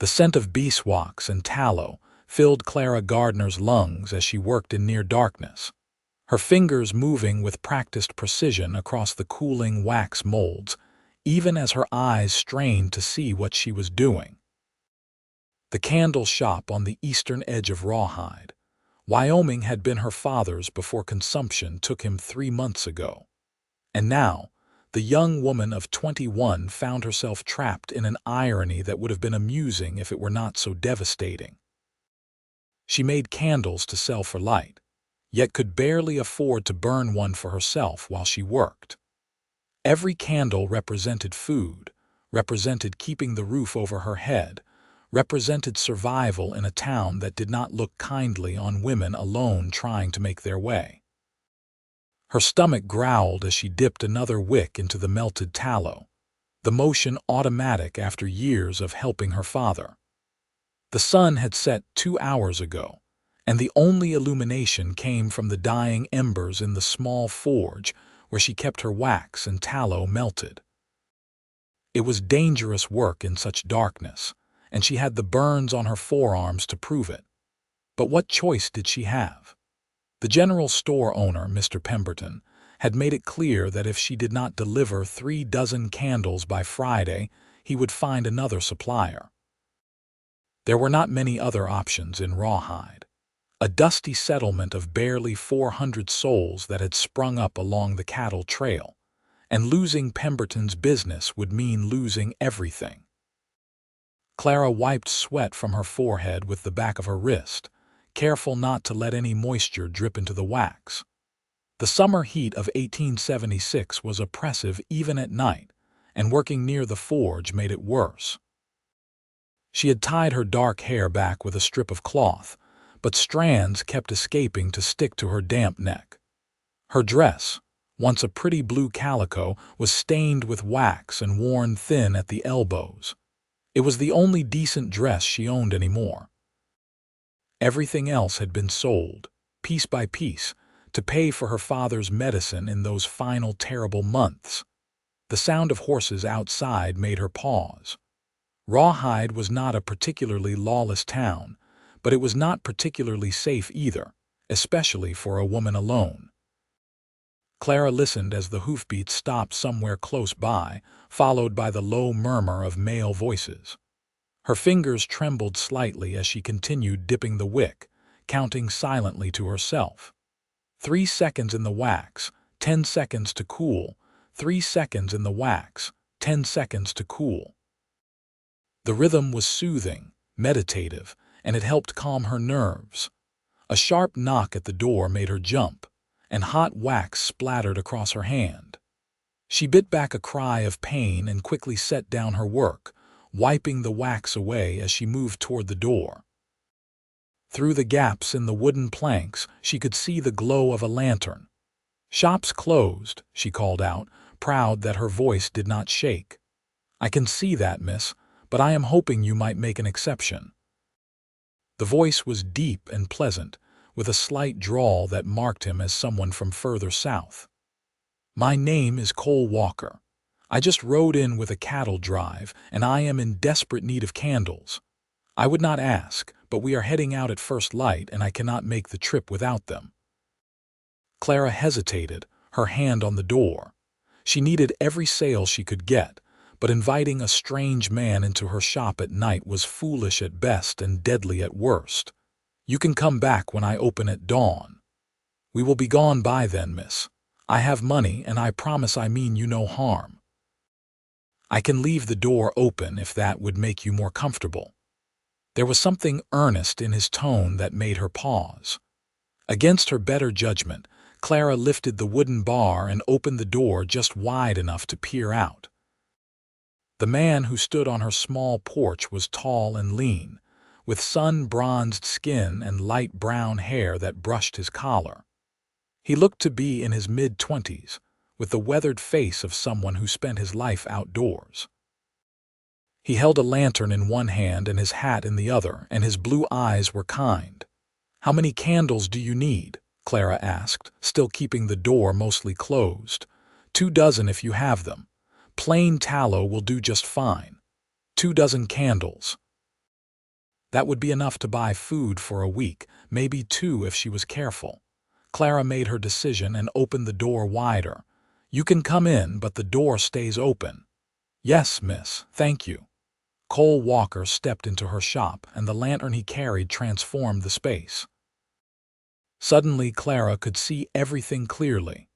The scent of beeswax and tallow filled Clara Gardner's lungs as she worked in near darkness, her fingers moving with practiced precision across the cooling wax molds, even as her eyes strained to see what she was doing. The candle shop on the eastern edge of Rawhide, Wyoming, had been her father's before consumption took him 3 months ago. And now, the young woman of 21 found herself trapped in an irony that would have been amusing if it were not so devastating. She made candles to sell for light, yet could barely afford to burn one for herself while she worked. Every candle represented food, represented keeping the roof over her head, represented survival in a town that did not look kindly on women alone trying to make their way. Her stomach growled as she dipped another wick into the melted tallow, the motion automatic after years of helping her father. The sun had set 2 hours ago, and the only illumination came from the dying embers in the small forge where she kept her wax and tallow melted. It was dangerous work in such darkness, and she had the burns on her forearms to prove it. But what choice did she have? The general store owner, Mr. Pemberton, had made it clear that if she did not deliver 3 dozen candles by Friday, he would find another supplier. There were not many other options in Rawhide, a dusty settlement of barely 400 souls that had sprung up along the cattle trail, and losing Pemberton's business would mean losing everything. Clara wiped sweat from her forehead with the back of her wrist, careful not to let any moisture drip into the wax. The summer heat of 1876 was oppressive even at night, and working near the forge made it worse. She had tied her dark hair back with a strip of cloth, but strands kept escaping to stick to her damp neck. Her dress, once a pretty blue calico, was stained with wax and worn thin at the elbows. It was the only decent dress she owned anymore. Everything else had been sold, piece by piece, to pay for her father's medicine in those final terrible months. The sound of horses outside made her pause. Rawhide was not a particularly lawless town, but it was not particularly safe either, especially for a woman alone. Clara listened as the hoofbeats stopped somewhere close by, followed by the low murmur of male voices. Her fingers trembled slightly as she continued dipping the wick, counting silently to herself. 3 seconds in the wax, 10 seconds to cool, 3 seconds in the wax, 10 seconds to cool. The rhythm was soothing, meditative, and it helped calm her nerves. A sharp knock at the door made her jump, and hot wax splattered across her hand. She bit back a cry of pain and quickly set down her work, wiping the wax away as she moved toward the door. Through the gaps in the wooden planks, she could see the glow of a lantern. "Shop's closed," she called out, proud that her voice did not shake. "I can see that, miss, but I am hoping you might make an exception." The voice was deep and pleasant, with a slight drawl that marked him as someone from further south. "My name is Cole Walker. I just rode in with a cattle drive, and I am in desperate need of candles. I would not ask, but we are heading out at first light, and I cannot make the trip without them." Clara hesitated, her hand on the door. She needed every sale she could get, but inviting a strange man into her shop at night was foolish at best and deadly at worst. "You can come back when I open at dawn." "We will be gone by then, miss. I have money, and I promise I mean you no harm." "I can leave the door open if that would make you more comfortable." There was something earnest in his tone that made her pause. Against her better judgment, Clara lifted the wooden bar and opened the door just wide enough to peer out. The man who stood on her small porch was tall and lean, with sun-bronzed skin and light brown hair that brushed his collar. He looked to be in his mid-20s, with the weathered face of someone who spent his life outdoors. He held a lantern in one hand and his hat in the other, and his blue eyes were kind. "How many candles do you need?" Clara asked, still keeping the door mostly closed. 2 dozen if you have them. Plain tallow will do just fine. 2 dozen candles." That would be enough to buy food for a week, maybe 2 if she was careful. Clara made her decision and opened the door wider. "You can come in, but the door stays open." "Yes, miss, thank you." Cole Walker stepped into her shop, and the lantern he carried transformed the space. Suddenly, Clara could see everything clearly.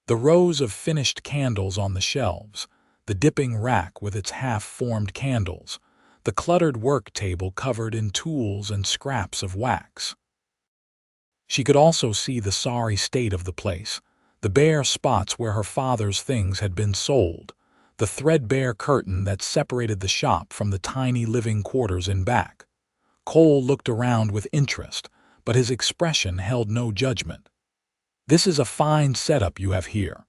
The rows of finished candles on the shelves, the dipping rack with its half-formed candles, the cluttered work table covered in tools and scraps of wax. She could also see the sorry state of the place, the bare spots where her father's things had been sold, the threadbare curtain that separated the shop from the tiny living quarters in back. Cole looked around with interest, but his expression held no judgment. "This is a fine setup you have here."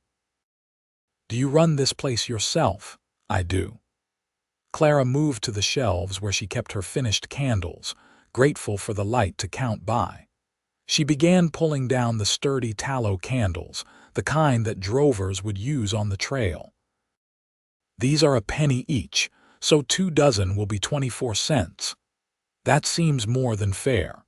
"Do you run this place yourself?" "I do." Clara moved to the shelves where she kept her finished candles, grateful for the light to count by. She began pulling down the sturdy tallow candles, the kind that drovers would use on the trail. "These are a penny each, so 2 dozen will be 24 cents. That seems more than fair."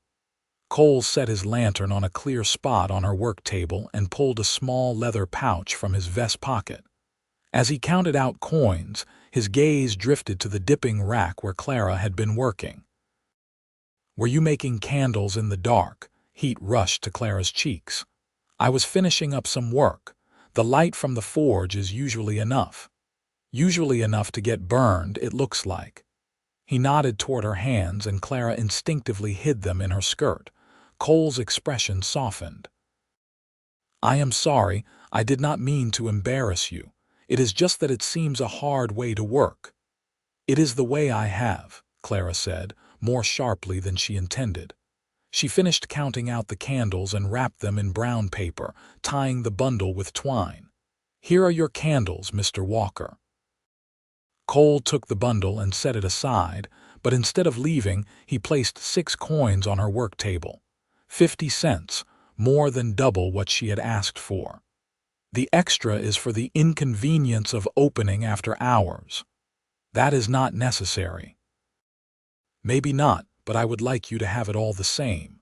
Cole set his lantern on a clear spot on her work table and pulled a small leather pouch from his vest pocket. As he counted out coins, his gaze drifted to the dipping rack where Clara had been working. "Were you making candles in the dark?" Heat rushed to Clara's cheeks. "I was finishing up some work. The light from the forge is usually enough." "Usually enough to get burned, it looks like." He nodded toward her hands, and Clara instinctively hid them in her skirt. Cole's expression softened. "I am sorry, I did not mean to embarrass you. It is just that it seems a hard way to work." "It is the way I have," Clara said, more sharply than she intended. She finished counting out the candles and wrapped them in brown paper, tying the bundle with twine. "Here are your candles, Mr. Walker." Cole took the bundle and set it aside, but instead of leaving, he placed 6 coins on her work table. 50 cents, more than double what she had asked for. "The extra is for the inconvenience of opening after hours." "That is not necessary." "Maybe not, but I would like you to have it all the same."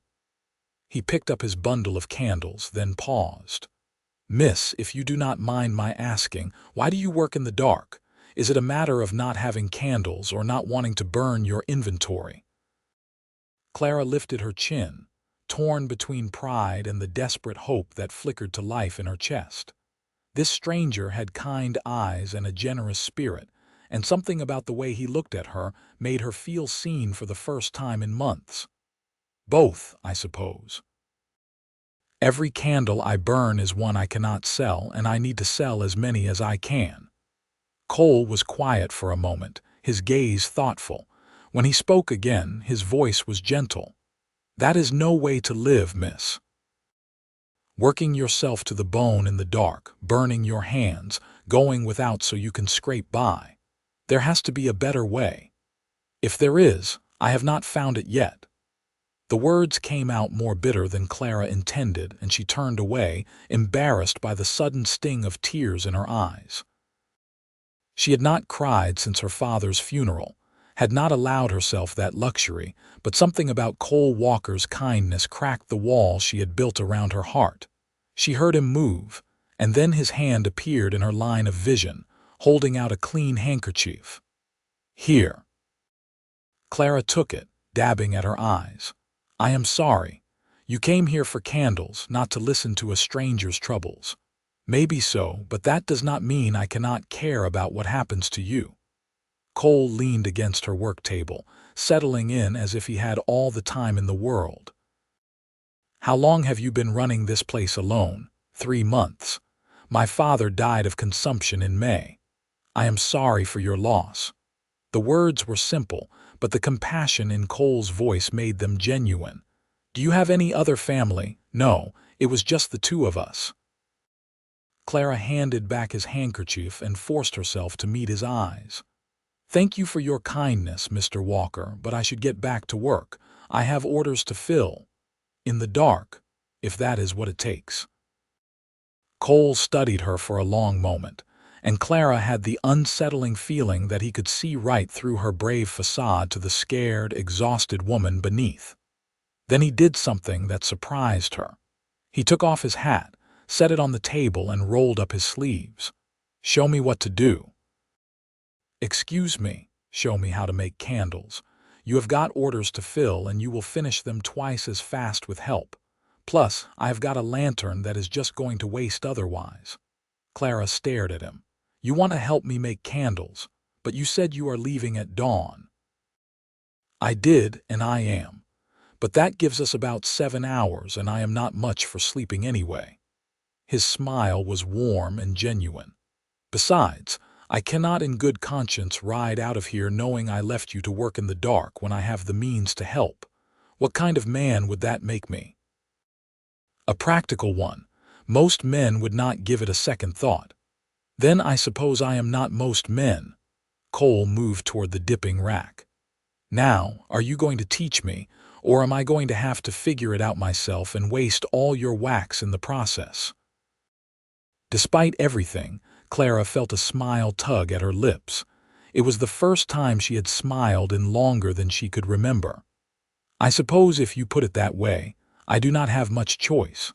He picked up his bundle of candles, then paused. "Miss, if you do not mind my asking, why do you work in the dark? Is it a matter of not having candles or not wanting to burn your inventory?" Clara lifted her chin, torn between pride and the desperate hope that flickered to life in her chest. This stranger had kind eyes and a generous spirit, and something about the way he looked at her made her feel seen for the first time in months. "Both, I suppose. Every candle I burn is one I cannot sell, and I need to sell as many as I can." Cole was quiet for a moment, his gaze thoughtful. When he spoke again, his voice was gentle. "That is no way to live, miss. Working yourself to the bone in the dark, burning your hands, going without so you can scrape by. There has to be a better way. If there is, I have not found it yet." The words came out more bitter than Clara intended, and she turned away, embarrassed by the sudden sting of tears in her eyes. She had not cried since her father's funeral, had not allowed herself that luxury, but something about Cole Walker's kindness cracked the wall she had built around her heart. She heard him move, and then his hand appeared in her line of vision, holding out a clean handkerchief. "Here." Clara took it, dabbing at her eyes. "I am sorry. You came here for candles, not to listen to a stranger's troubles." "Maybe so, but that does not mean I cannot care about what happens to you." Cole leaned against her work table, settling in as if he had all the time in the world. "How long have you been running this place alone?" 3 months. My father died of consumption in May. I am sorry for your loss." The words were simple, but the compassion in Cole's voice made them genuine. "Do you have any other family?" "No, it was just the 2 of us." Clara handed back his handkerchief and forced herself to meet his eyes. "Thank you for your kindness, Mr. Walker, but I should get back to work. I have orders to fill. In the dark, if that is what it takes." Cole studied her for a long moment, and Clara had the unsettling feeling that he could see right through her brave facade to the scared, exhausted woman beneath. Then he did something that surprised her. He took off his hat, set it on the table, and rolled up his sleeves. "Show me what to do." "Excuse me, show me how to make candles. You have got orders to fill, and you will finish them twice as fast with help. Plus, I have got a lantern that is just going to waste otherwise." Clara stared at him. "You want to help me make candles, but you said you are leaving at dawn." "I did, and I am. But that gives us about 7 hours, and I am not much for sleeping anyway." His smile was warm and genuine. "Besides, I cannot in good conscience ride out of here knowing I left you to work in the dark when I have the means to help. What kind of man would that make me?" "A practical one. Most men would not give it a second thought." "Then I suppose I am not most men." Cole moved toward the dipping rack. "Now, are you going to teach me, or am I going to have to figure it out myself and waste all your wax in the process?" Despite everything, Clara felt a smile tug at her lips. It was the first time she had smiled in longer than she could remember. "I suppose if you put it that way, I do not have much choice."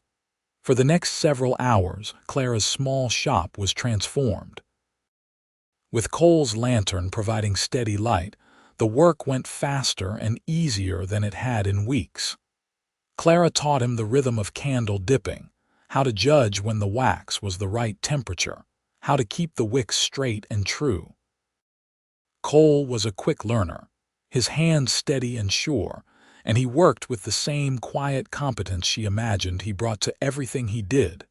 For the next several hours, Clara's small shop was transformed. With Cole's lantern providing steady light, the work went faster and easier than it had in weeks. Clara taught him the rhythm of candle dipping, how to judge when the wax was the right temperature, how to keep the wicks straight and true. Cole was a quick learner, his hands steady and sure, and he worked with the same quiet competence she imagined he brought to everything he did.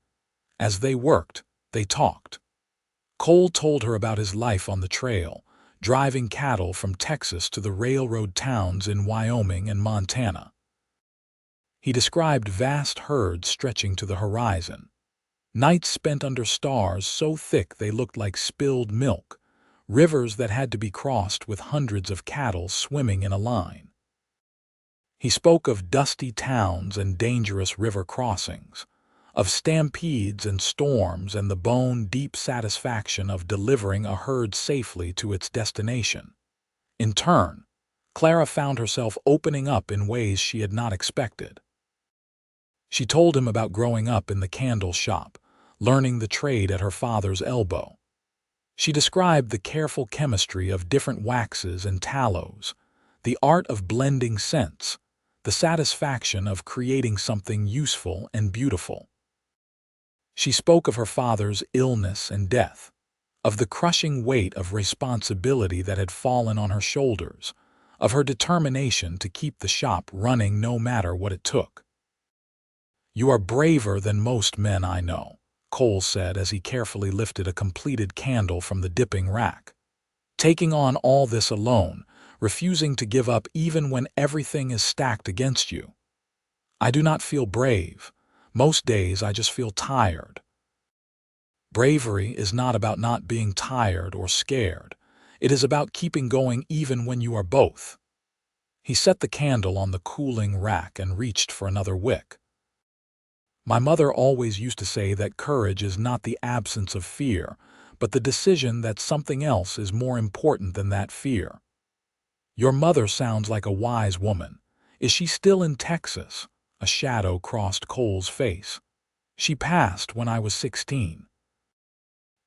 As they worked, they talked. Cole told her about his life on the trail, driving cattle from Texas to the railroad towns in Wyoming and Montana. He described vast herds stretching to the horizon, nights spent under stars so thick they looked like spilled milk, rivers that had to be crossed with hundreds of cattle swimming in a line. He spoke of dusty towns and dangerous river crossings, of stampedes and storms and the bone-deep satisfaction of delivering a herd safely to its destination. In turn, Clara found herself opening up in ways she had not expected. She told him about growing up in the candle shop, learning the trade at her father's elbow. She described the careful chemistry of different waxes and tallows, the art of blending scents, the satisfaction of creating something useful and beautiful. She spoke of her father's illness and death, of the crushing weight of responsibility that had fallen on her shoulders, of her determination to keep the shop running no matter what it took. "You are braver than most men I know," Cole said as he carefully lifted a completed candle from the dipping rack. "Taking on all this alone, refusing to give up even when everything is stacked against you. I do not feel brave. Most days I just feel tired." Bravery is not about not being tired or scared. It is about keeping going even when you are both. He set the candle on the cooling rack and reached for another wick. "My mother always used to say that courage is not the absence of fear, but the decision that something else is more important than that fear." "Your mother sounds like a wise woman. Is she still in Texas?" A shadow crossed Cole's face. "She passed when I was 16.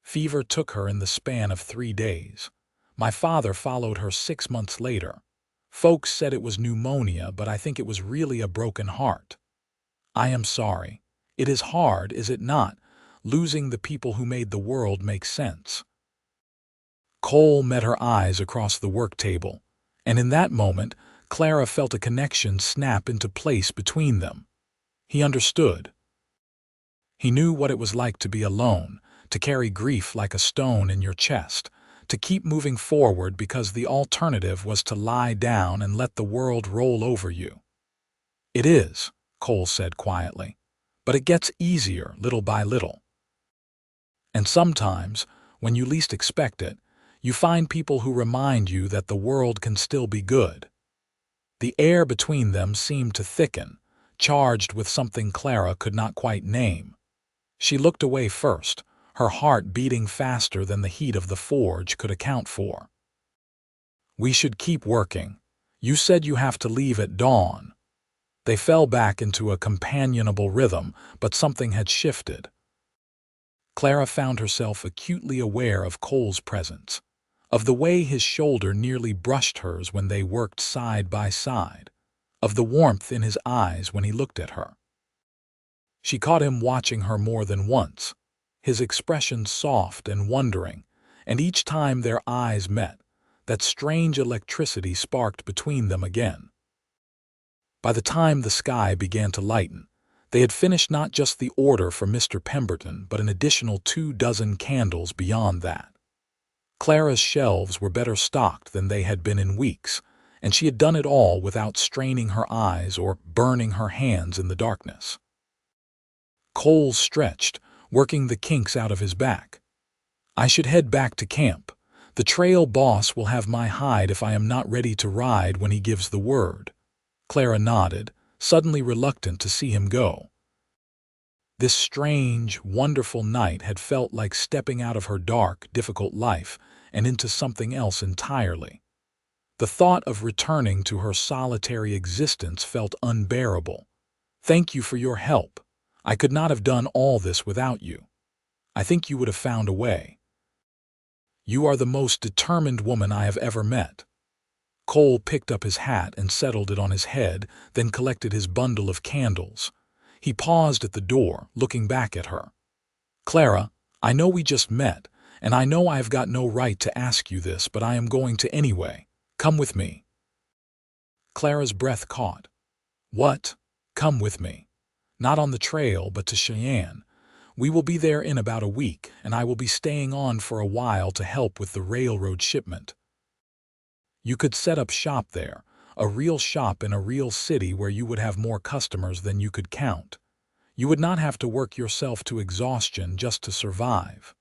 Fever took her in the span of 3 days. My father followed her 6 months later. Folks said it was pneumonia, but I think it was really a broken heart. I am sorry. It is hard, is it not, losing the people who made the world make sense?" Cole met her eyes across the work table, and in that moment, Clara felt a connection snap into place between them. He understood. He knew what it was like to be alone, to carry grief like a stone in your chest, to keep moving forward because the alternative was to lie down and let the world roll over you. "It is," Cole said quietly, "but it gets easier little by little. And sometimes, when you least expect it, you find people who remind you that the world can still be good." The air between them seemed to thicken, charged with something Clara could not quite name. She looked away first, her heart beating faster than the heat of the forge could account for. "We should keep working. You said you have to leave at dawn." They fell back into a companionable rhythm, but something had shifted. Clara found herself acutely aware of Cole's presence, of the way his shoulder nearly brushed hers when they worked side by side, of the warmth in his eyes when he looked at her. She caught him watching her more than once, his expression soft and wondering, and each time their eyes met, that strange electricity sparked between them again. By the time the sky began to lighten, they had finished not just the order for Mr. Pemberton, but an additional 24 candles beyond that. Clara's shelves were better stocked than they had been in weeks, and she had done it all without straining her eyes or burning her hands in the darkness. Cole stretched, working the kinks out of his back. "I should head back to camp. The trail boss will have my hide if I am not ready to ride when he gives the word." Clara nodded, suddenly reluctant to see him go. This strange, wonderful night had felt like stepping out of her dark, difficult life and into something else entirely. The thought of returning to her solitary existence felt unbearable. "Thank you for your help. I could not have done all this without you. I think you would have found a way. You are the most determined woman I have ever met." Cole picked up his hat and settled it on his head, then collected his bundle of candles. He paused at the door, looking back at her. "Clara, I know we just met, and I know I have got no right to ask you this, but I am going to anyway. Come with me." Clara's breath caught. "What? Come with me?" "Not on the trail, but to Cheyenne. We will be there in about a week, and I will be staying on for a while to help with the railroad shipment. You could set up shop there, a real shop in a real city where you would have more customers than you could count. You would not have to work yourself to exhaustion just to survive."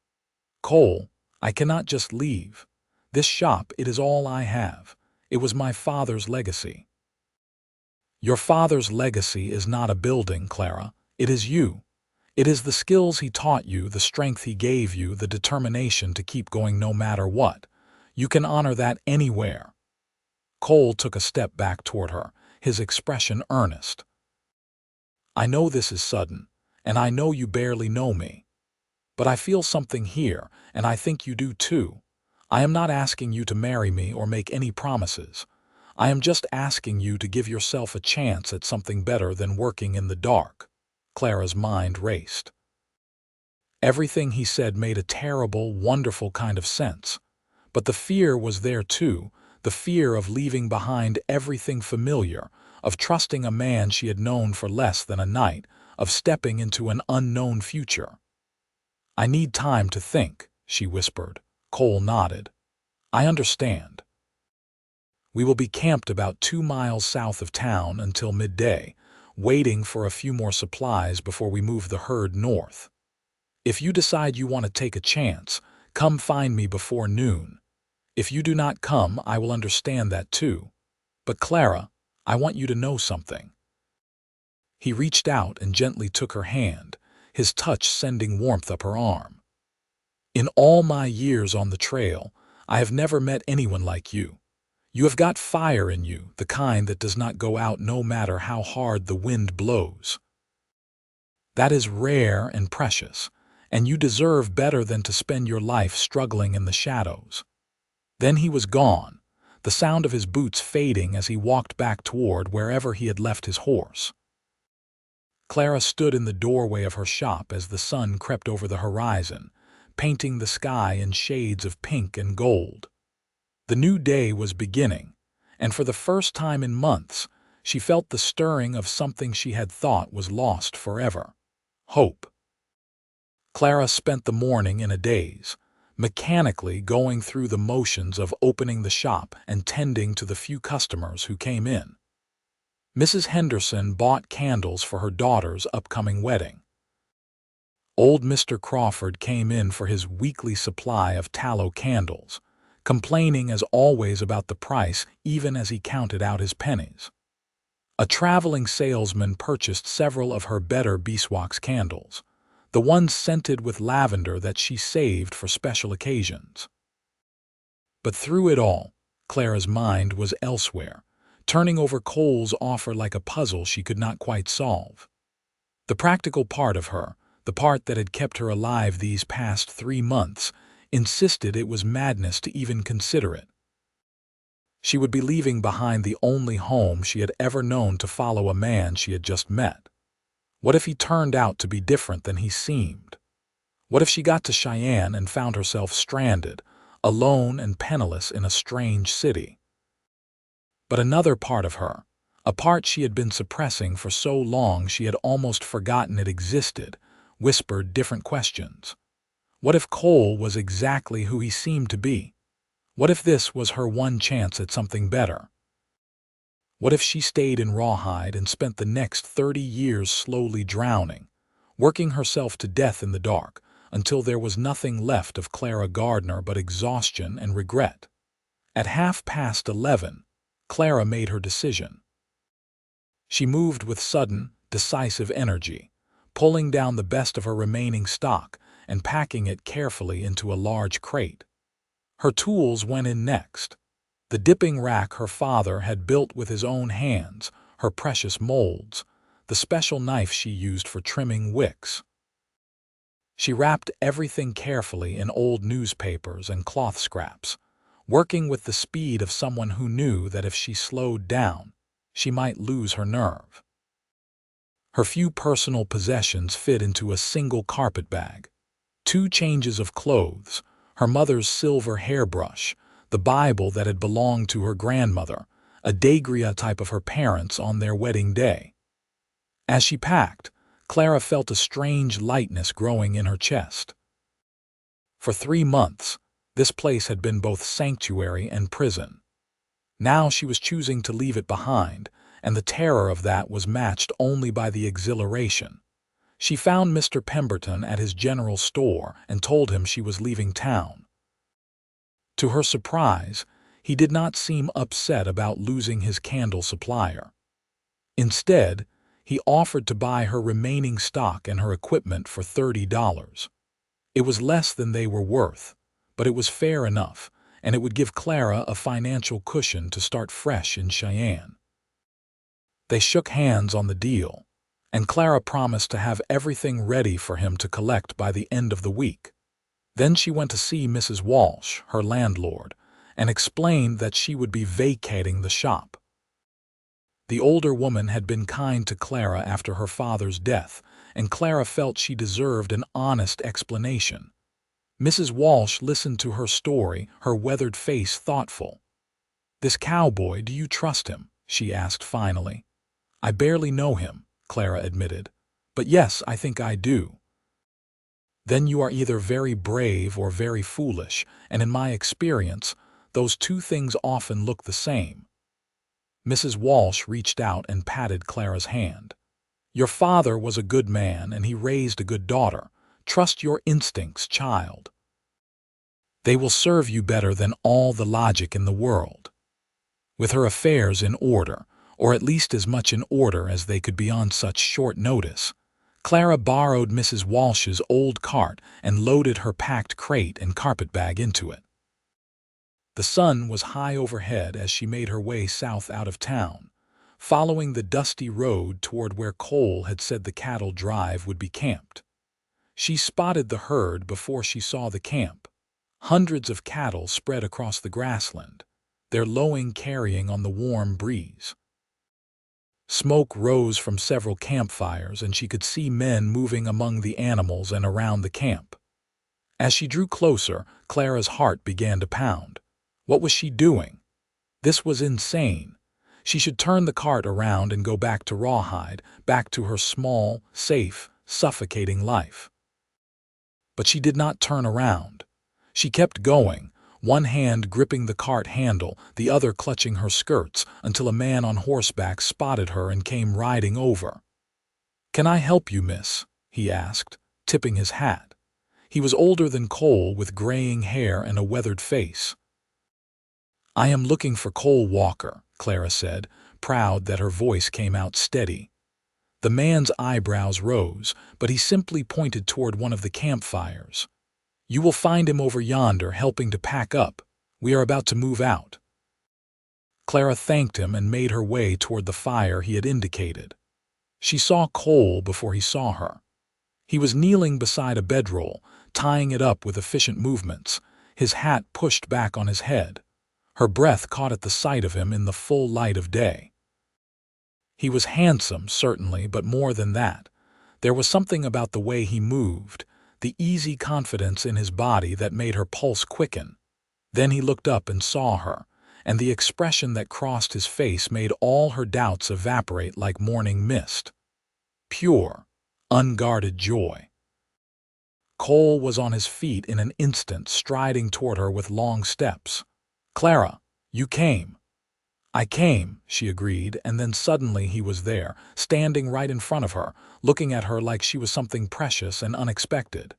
"Cole, I cannot just leave. This shop, it is all I have. It was my father's legacy." "Your father's legacy is not a building, Clara. It is you. It is the skills he taught you, the strength he gave you, the determination to keep going no matter what. You can honor that anywhere." Cole took a step back toward her, his expression earnest. "I know this is sudden, and I know you barely know me. But I feel something here, and I think you do too. I am not asking you to marry me or make any promises. I am just asking you to give yourself a chance at something better than working in the dark." Clara's mind raced. Everything he said made a terrible, wonderful kind of sense. But the fear was there too, the fear of leaving behind everything familiar, of trusting a man she had known for less than a night, of stepping into an unknown future. "I need time to think," she whispered. Cole nodded. "I understand. We will be camped about 2 miles south of town until midday, waiting for a few more supplies before we move the herd north. If you decide you want to take a chance, come find me before noon. If you do not come, I will understand that too. But Clara, I want you to know something." He reached out and gently took her hand, his touch sending warmth up her arm. "In all my years on the trail, I have never met anyone like you. You have got fire in you, the kind that does not go out no matter how hard the wind blows. That is rare and precious, and you deserve better than to spend your life struggling in the shadows." Then he was gone, the sound of his boots fading as he walked back toward wherever he had left his horse. Clara stood in the doorway of her shop as the sun crept over the horizon, painting the sky in shades of pink and gold. The new day was beginning, and for the first time in months, she felt the stirring of something she had thought was lost forever: hope. Clara spent the morning in a daze, mechanically going through the motions of opening the shop and tending to the few customers who came in. Mrs. Henderson bought candles for her daughter's upcoming wedding. Old Mr. Crawford came in for his weekly supply of tallow candles, complaining as always about the price even as he counted out his pennies. A traveling salesman purchased several of her better beeswax candles, the one scented with lavender that she saved for special occasions. But through it all, Clara's mind was elsewhere, turning over Cole's offer like a puzzle she could not quite solve. The practical part of her, the part that had kept her alive these past 3 months, insisted it was madness to even consider it. She would be leaving behind the only home she had ever known to follow a man she had just met. What if he turned out to be different than he seemed? What if she got to Cheyenne and found herself stranded, alone and penniless in a strange city? But another part of her, a part she had been suppressing for so long she had almost forgotten it existed, whispered different questions. What if Cole was exactly who he seemed to be? What if this was her one chance at something better? What if she stayed in Rawhide and spent the next 30 years slowly drowning, working herself to death in the dark, until there was nothing left of Clara Gardner but exhaustion and regret? At 11:30, Clara made her decision. She moved with sudden, decisive energy, pulling down the best of her remaining stock and packing it carefully into a large crate. Her tools went in next. The dipping rack her father had built with his own hands, her precious molds, the special knife she used for trimming wicks. She wrapped everything carefully in old newspapers and cloth scraps, working with the speed of someone who knew that if she slowed down, she might lose her nerve. Her few personal possessions fit into a single carpet bag: 2 changes of clothes, her mother's silver hairbrush, the Bible that had belonged to her grandmother, a daguerreotype of her parents on their wedding day. As she packed, Clara felt a strange lightness growing in her chest. For 3 months, this place had been both sanctuary and prison. Now she was choosing to leave it behind, and the terror of that was matched only by the exhilaration. She found Mr. Pemberton at his general store and told him she was leaving town. To her surprise, he did not seem upset about losing his candle supplier. Instead, he offered to buy her remaining stock and her equipment for $30. It was less than they were worth, but it was fair enough, and it would give Clara a financial cushion to start fresh in Cheyenne. They shook hands on the deal, and Clara promised to have everything ready for him to collect by the end of the week. Then she went to see Mrs. Walsh, her landlord, and explained that she would be vacating the shop. The older woman had been kind to Clara after her father's death, and Clara felt she deserved an honest explanation. Mrs. Walsh listened to her story, her weathered face thoughtful. "This cowboy, do you trust him?" she asked finally. "I barely know him," Clara admitted. "But yes, I think I do." "Then you are either very brave or very foolish, and in my experience, those 2 things often look the same." Mrs. Walsh reached out and patted Clara's hand. "Your father was a good man, and he raised a good daughter. Trust your instincts, child. They will serve you better than all the logic in the world." With her affairs in order, or at least as much in order as they could be on such short notice, Clara borrowed Mrs. Walsh's old cart and loaded her packed crate and carpetbag into it. The sun was high overhead as she made her way south out of town, following the dusty road toward where Cole had said the cattle drive would be camped. She spotted the herd before she saw the camp. Hundreds of cattle spread across the grassland, their lowing carrying on the warm breeze. Smoke rose from several campfires, and she could see men moving among the animals and around the camp. As she drew closer, Clara's heart began to pound. What was she doing? This was insane. She should turn the cart around and go back to Rawhide, back to her small, safe, suffocating life. But she did not turn around. She kept going, one hand gripping the cart handle, the other clutching her skirts, until a man on horseback spotted her and came riding over. "Can I help you, miss?" he asked, tipping his hat. He was older than Cole, with graying hair and a weathered face. "I am looking for Cole Walker," Clara said, proud that her voice came out steady. The man's eyebrows rose, but he simply pointed toward one of the campfires. "You will find him over yonder helping to pack up. We are about to move out." Clara thanked him and made her way toward the fire he had indicated. She saw Cole before he saw her. He was kneeling beside a bedroll, tying it up with efficient movements, his hat pushed back on his head. Her breath caught at the sight of him in the full light of day. He was handsome, certainly, but more than that. There was something about the way he moved, the easy confidence in his body that made her pulse quicken. Then he looked up and saw her, and the expression that crossed his face made all her doubts evaporate like morning mist. Pure, unguarded joy. Cole was on his feet in an instant, striding toward her with long steps. "Clara, you came." "I came," she agreed, and then suddenly he was there, standing right in front of her, looking at her like she was something precious and unexpected.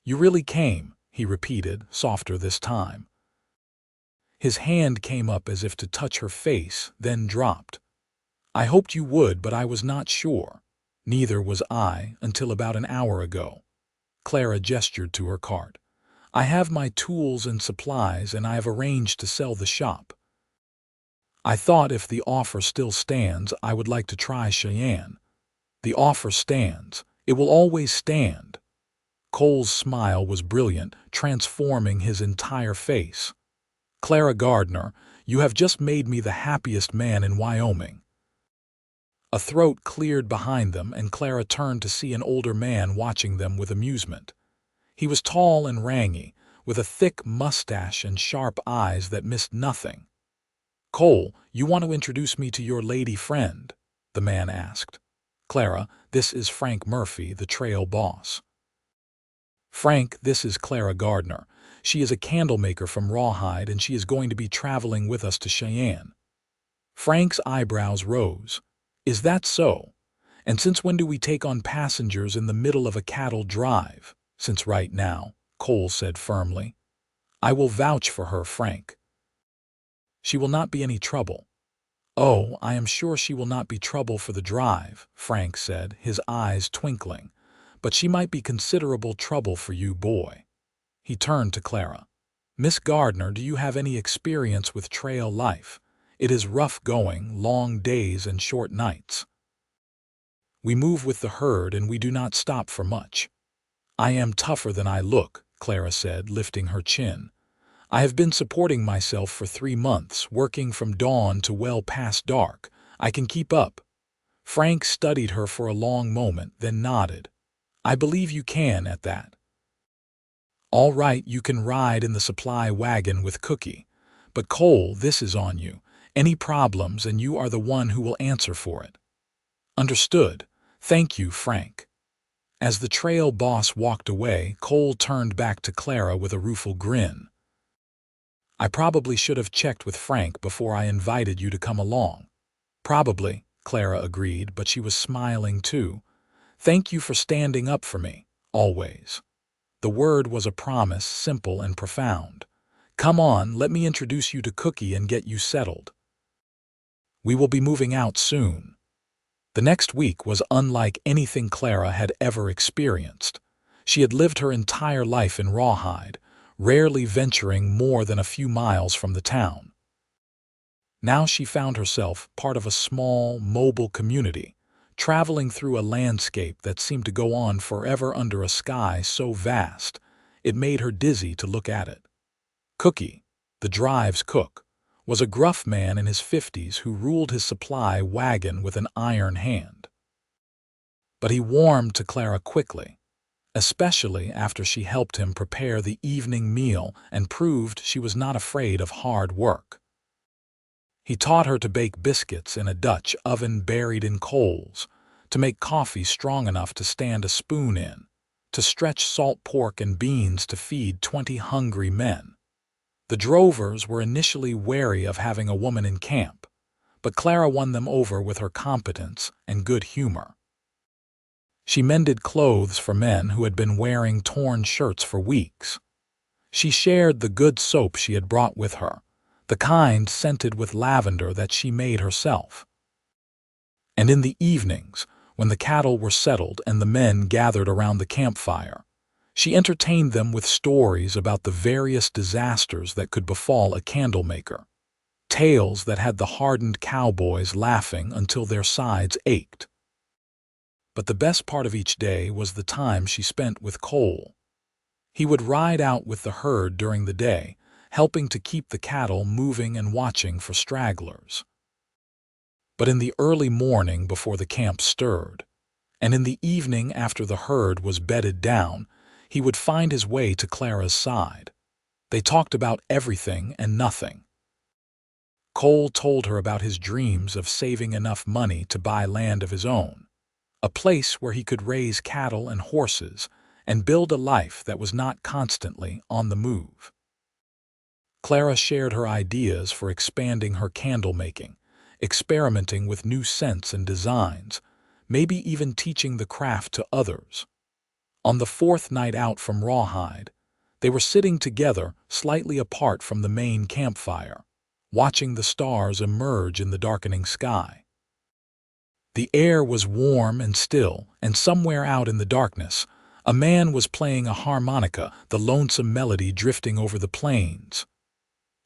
"You really came," he repeated, softer this time. His hand came up as if to touch her face, then dropped. "I hoped you would, but I was not sure. Neither was I, until about an hour ago." Clara gestured to her cart. "I have my tools and supplies, and I have arranged to sell the shop. I thought if the offer still stands, I would like to try Cheyenne." "The offer stands. It will always stand." Cole's smile was brilliant, transforming his entire face. "Clara Gardner, you have just made me the happiest man in Wyoming." A throat cleared behind them, and Clara turned to see an older man watching them with amusement. He was tall and rangy, with a thick mustache and sharp eyes that missed nothing. "Cole, you want to introduce me to your lady friend?" the man asked. "Clara, this is Frank Murphy, the trail boss." "Frank, this is Clara Gardner. She is a candlemaker from Rawhide, and she is going to be traveling with us to Cheyenne." Frank's eyebrows rose. "Is that so? And since when do we take on passengers in the middle of a cattle drive?" "Since right now," Cole said firmly. "I will vouch for her, Frank. She will not be any trouble." "Oh, I am sure she will not be trouble for the drive," Frank said, his eyes twinkling. "But she might be considerable trouble for you, boy." He turned to Clara. "Miss Gardner, do you have any experience with trail life? It is rough going, long days and short nights. We move with the herd and we do not stop for much." "I am tougher than I look," Clara said, lifting her chin. "I have been supporting myself for 3 months, working from dawn to well past dark. I can keep up." Frank studied her for a long moment, then nodded. "I believe you can at that." "All right, you can ride in the supply wagon with Cookie. But Cole, this is on you. Any problems and you are the one who will answer for it." "Understood. Thank you, Frank." As the trail boss walked away, Cole turned back to Clara with a rueful grin. "I probably should have checked with Frank before I invited you to come along." "Probably," Clara agreed, but she was smiling too. "Thank you for standing up for me, always." The word was a promise, simple and profound. "Come on, let me introduce you to Cookie and get you settled. We will be moving out soon." The next week was unlike anything Clara had ever experienced. She had lived her entire life in Rawhide, rarely venturing more than a few miles from the town. Now she found herself part of a small, mobile community, traveling through a landscape that seemed to go on forever under a sky so vast it made her dizzy to look at it. Cookie, the drive's cook, was a gruff man in his 50s who ruled his supply wagon with an iron hand. But he warmed to Clara quickly, especially after she helped him prepare the evening meal and proved she was not afraid of hard work. He taught her to bake biscuits in a Dutch oven buried in coals, to make coffee strong enough to stand a spoon in, to stretch salt pork and beans to feed 20 hungry men. The drovers were initially wary of having a woman in camp, but Clara won them over with her competence and good humor. She mended clothes for men who had been wearing torn shirts for weeks. She shared the good soap she had brought with her, the kind scented with lavender that she made herself. And in the evenings, when the cattle were settled and the men gathered around the campfire, she entertained them with stories about the various disasters that could befall a candlemaker, tales that had the hardened cowboys laughing until their sides ached. But the best part of each day was the time she spent with Cole. He would ride out with the herd during the day, helping to keep the cattle moving and watching for stragglers. But in the early morning before the camp stirred, and in the evening after the herd was bedded down, he would find his way to Clara's side. They talked about everything and nothing. Cole told her about his dreams of saving enough money to buy land of his own, a place where he could raise cattle and horses and build a life that was not constantly on the move. Clara shared her ideas for expanding her candle making, experimenting with new scents and designs, maybe even teaching the craft to others. On the fourth night out from Rawhide, they were sitting together slightly apart from the main campfire, watching the stars emerge in the darkening sky. The air was warm and still, and somewhere out in the darkness, a man was playing a harmonica, the lonesome melody drifting over the plains.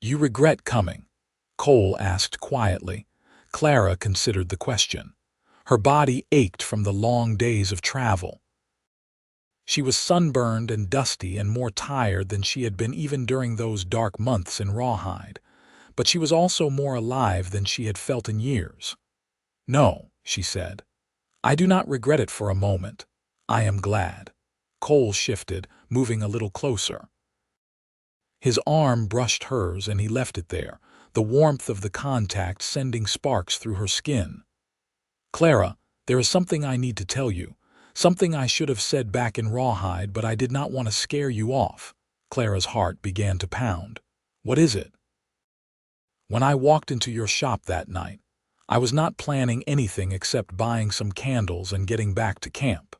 "You regret coming?" Cole asked quietly. Clara considered the question. Her body ached from the long days of travel. She was sunburned and dusty and more tired than she had been even during those dark months in Rawhide, but she was also more alive than she had felt in years. "No," she said. "I do not regret it for a moment. I am glad." Cole shifted, moving a little closer. His arm brushed hers and he left it there, the warmth of the contact sending sparks through her skin. "Clara, there is something I need to tell you, something I should have said back in Rawhide, but I did not want to scare you off." Clara's heart began to pound. "What is it?" "When I walked into your shop that night, I was not planning anything except buying some candles and getting back to camp.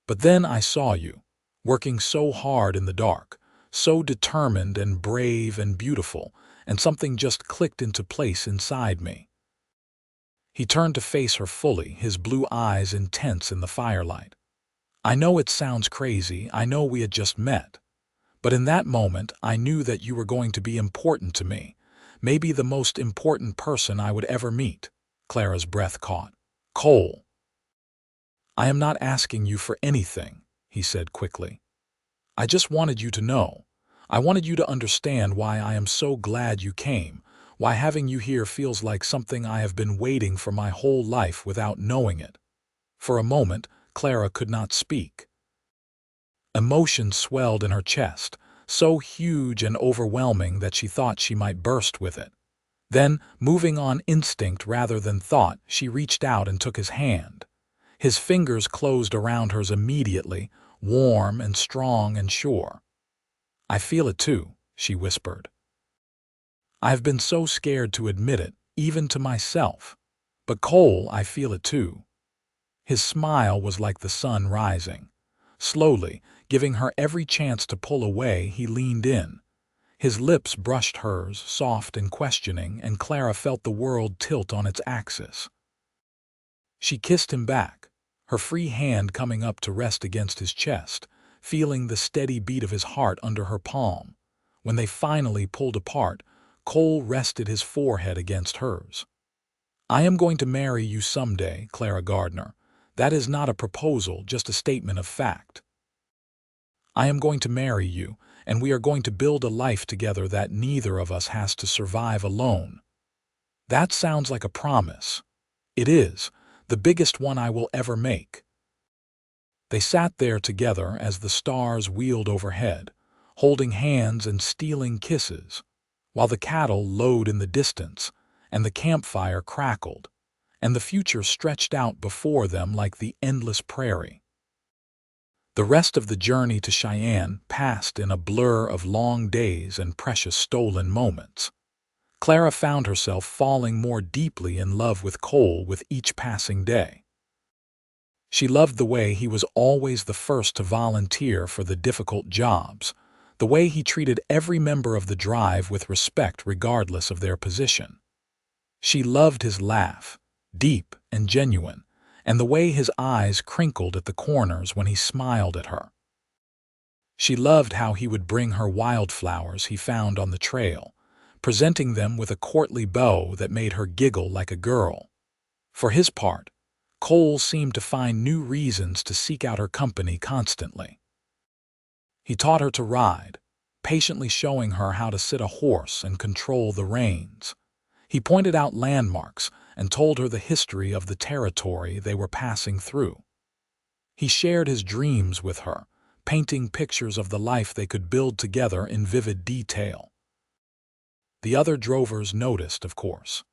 But then I saw you, working so hard in the dark, so determined and brave and beautiful, and something just clicked into place inside me." He turned to face her fully, his blue eyes intense in the firelight. "I know it sounds crazy, I know we had just met. But in that moment, I knew that you were going to be important to me, maybe the most important person I would ever meet." Clara's breath caught. "Cole." "I am not asking you for anything," he said quickly. "I just wanted you to know. I wanted you to understand why I am so glad you came, why having you here feels like something I have been waiting for my whole life without knowing it." For a moment, Clara could not speak. Emotion swelled in her chest, so huge and overwhelming that she thought she might burst with it. Then, moving on instinct rather than thought, she reached out and took his hand. His fingers closed around hers immediately, warm and strong and sure. "I feel it too," she whispered. "I have been so scared to admit it, even to myself. But Cole, I feel it too." His smile was like the sun rising. Slowly, giving her every chance to pull away, he leaned in. His lips brushed hers, soft and questioning, and Clara felt the world tilt on its axis. She kissed him back, her free hand coming up to rest against his chest, feeling the steady beat of his heart under her palm. When they finally pulled apart, Cole rested his forehead against hers. "I am going to marry you someday, Clara Gardner. That is not a proposal, just a statement of fact. I am going to marry you, and we are going to build a life together that neither of us has to survive alone." "That sounds like a promise." "It is, the biggest one I will ever make." They sat there together as the stars wheeled overhead, holding hands and stealing kisses, while the cattle lowed in the distance, and the campfire crackled, and the future stretched out before them like the endless prairie. The rest of the journey to Cheyenne passed in a blur of long days and precious stolen moments. Clara found herself falling more deeply in love with Cole with each passing day. She loved the way he was always the first to volunteer for the difficult jobs, the way he treated every member of the drive with respect regardless of their position. She loved his laugh, deep and genuine, and the way his eyes crinkled at the corners when he smiled at her. She loved how he would bring her wildflowers he found on the trail, presenting them with a courtly bow that made her giggle like a girl. For his part, Cole seemed to find new reasons to seek out her company constantly. He taught her to ride, patiently showing her how to sit a horse and control the reins. He pointed out landmarks and told her the history of the territory they were passing through. He shared his dreams with her, painting pictures of the life they could build together in vivid detail. The other drovers noticed, of course.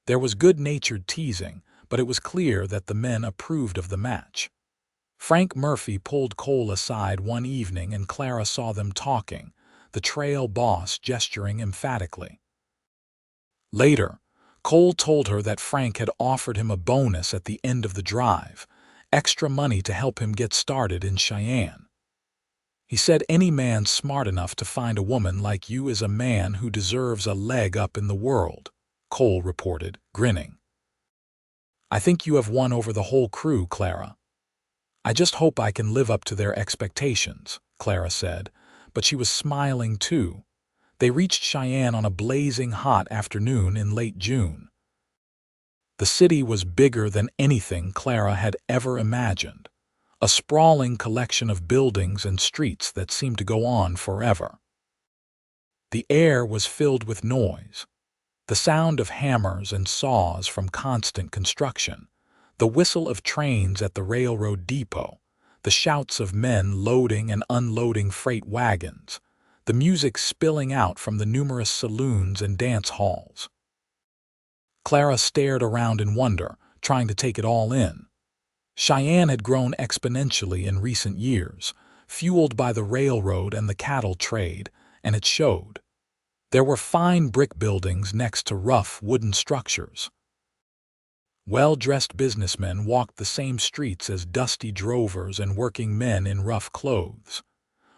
There was good-natured teasing, but it was clear that the men approved of the match. Frank Murphy pulled Cole aside one evening and Clara saw them talking, the trail boss gesturing emphatically. Later, Cole told her that Frank had offered him a bonus at the end of the drive, extra money to help him get started in Cheyenne. He said any man smart enough to find a woman like you is a man who deserves a leg up in the world, Cole reported, grinning. I think you have won over the whole crew, Clara. I just hope I can live up to their expectations, Clara said, but she was smiling too. They reached Cheyenne on a blazing hot afternoon in late June. The city was bigger than anything Clara had ever imagined, a sprawling collection of buildings and streets that seemed to go on forever. The air was filled with noise, the sound of hammers and saws from constant construction, the whistle of trains at the railroad depot, the shouts of men loading and unloading freight wagons, the music spilling out from the numerous saloons and dance halls. Clara stared around in wonder, trying to take it all in. Cheyenne had grown exponentially in recent years, fueled by the railroad and the cattle trade, and it showed. There were fine brick buildings next to rough wooden structures. Well-dressed businessmen walked the same streets as dusty drovers and working men in rough clothes.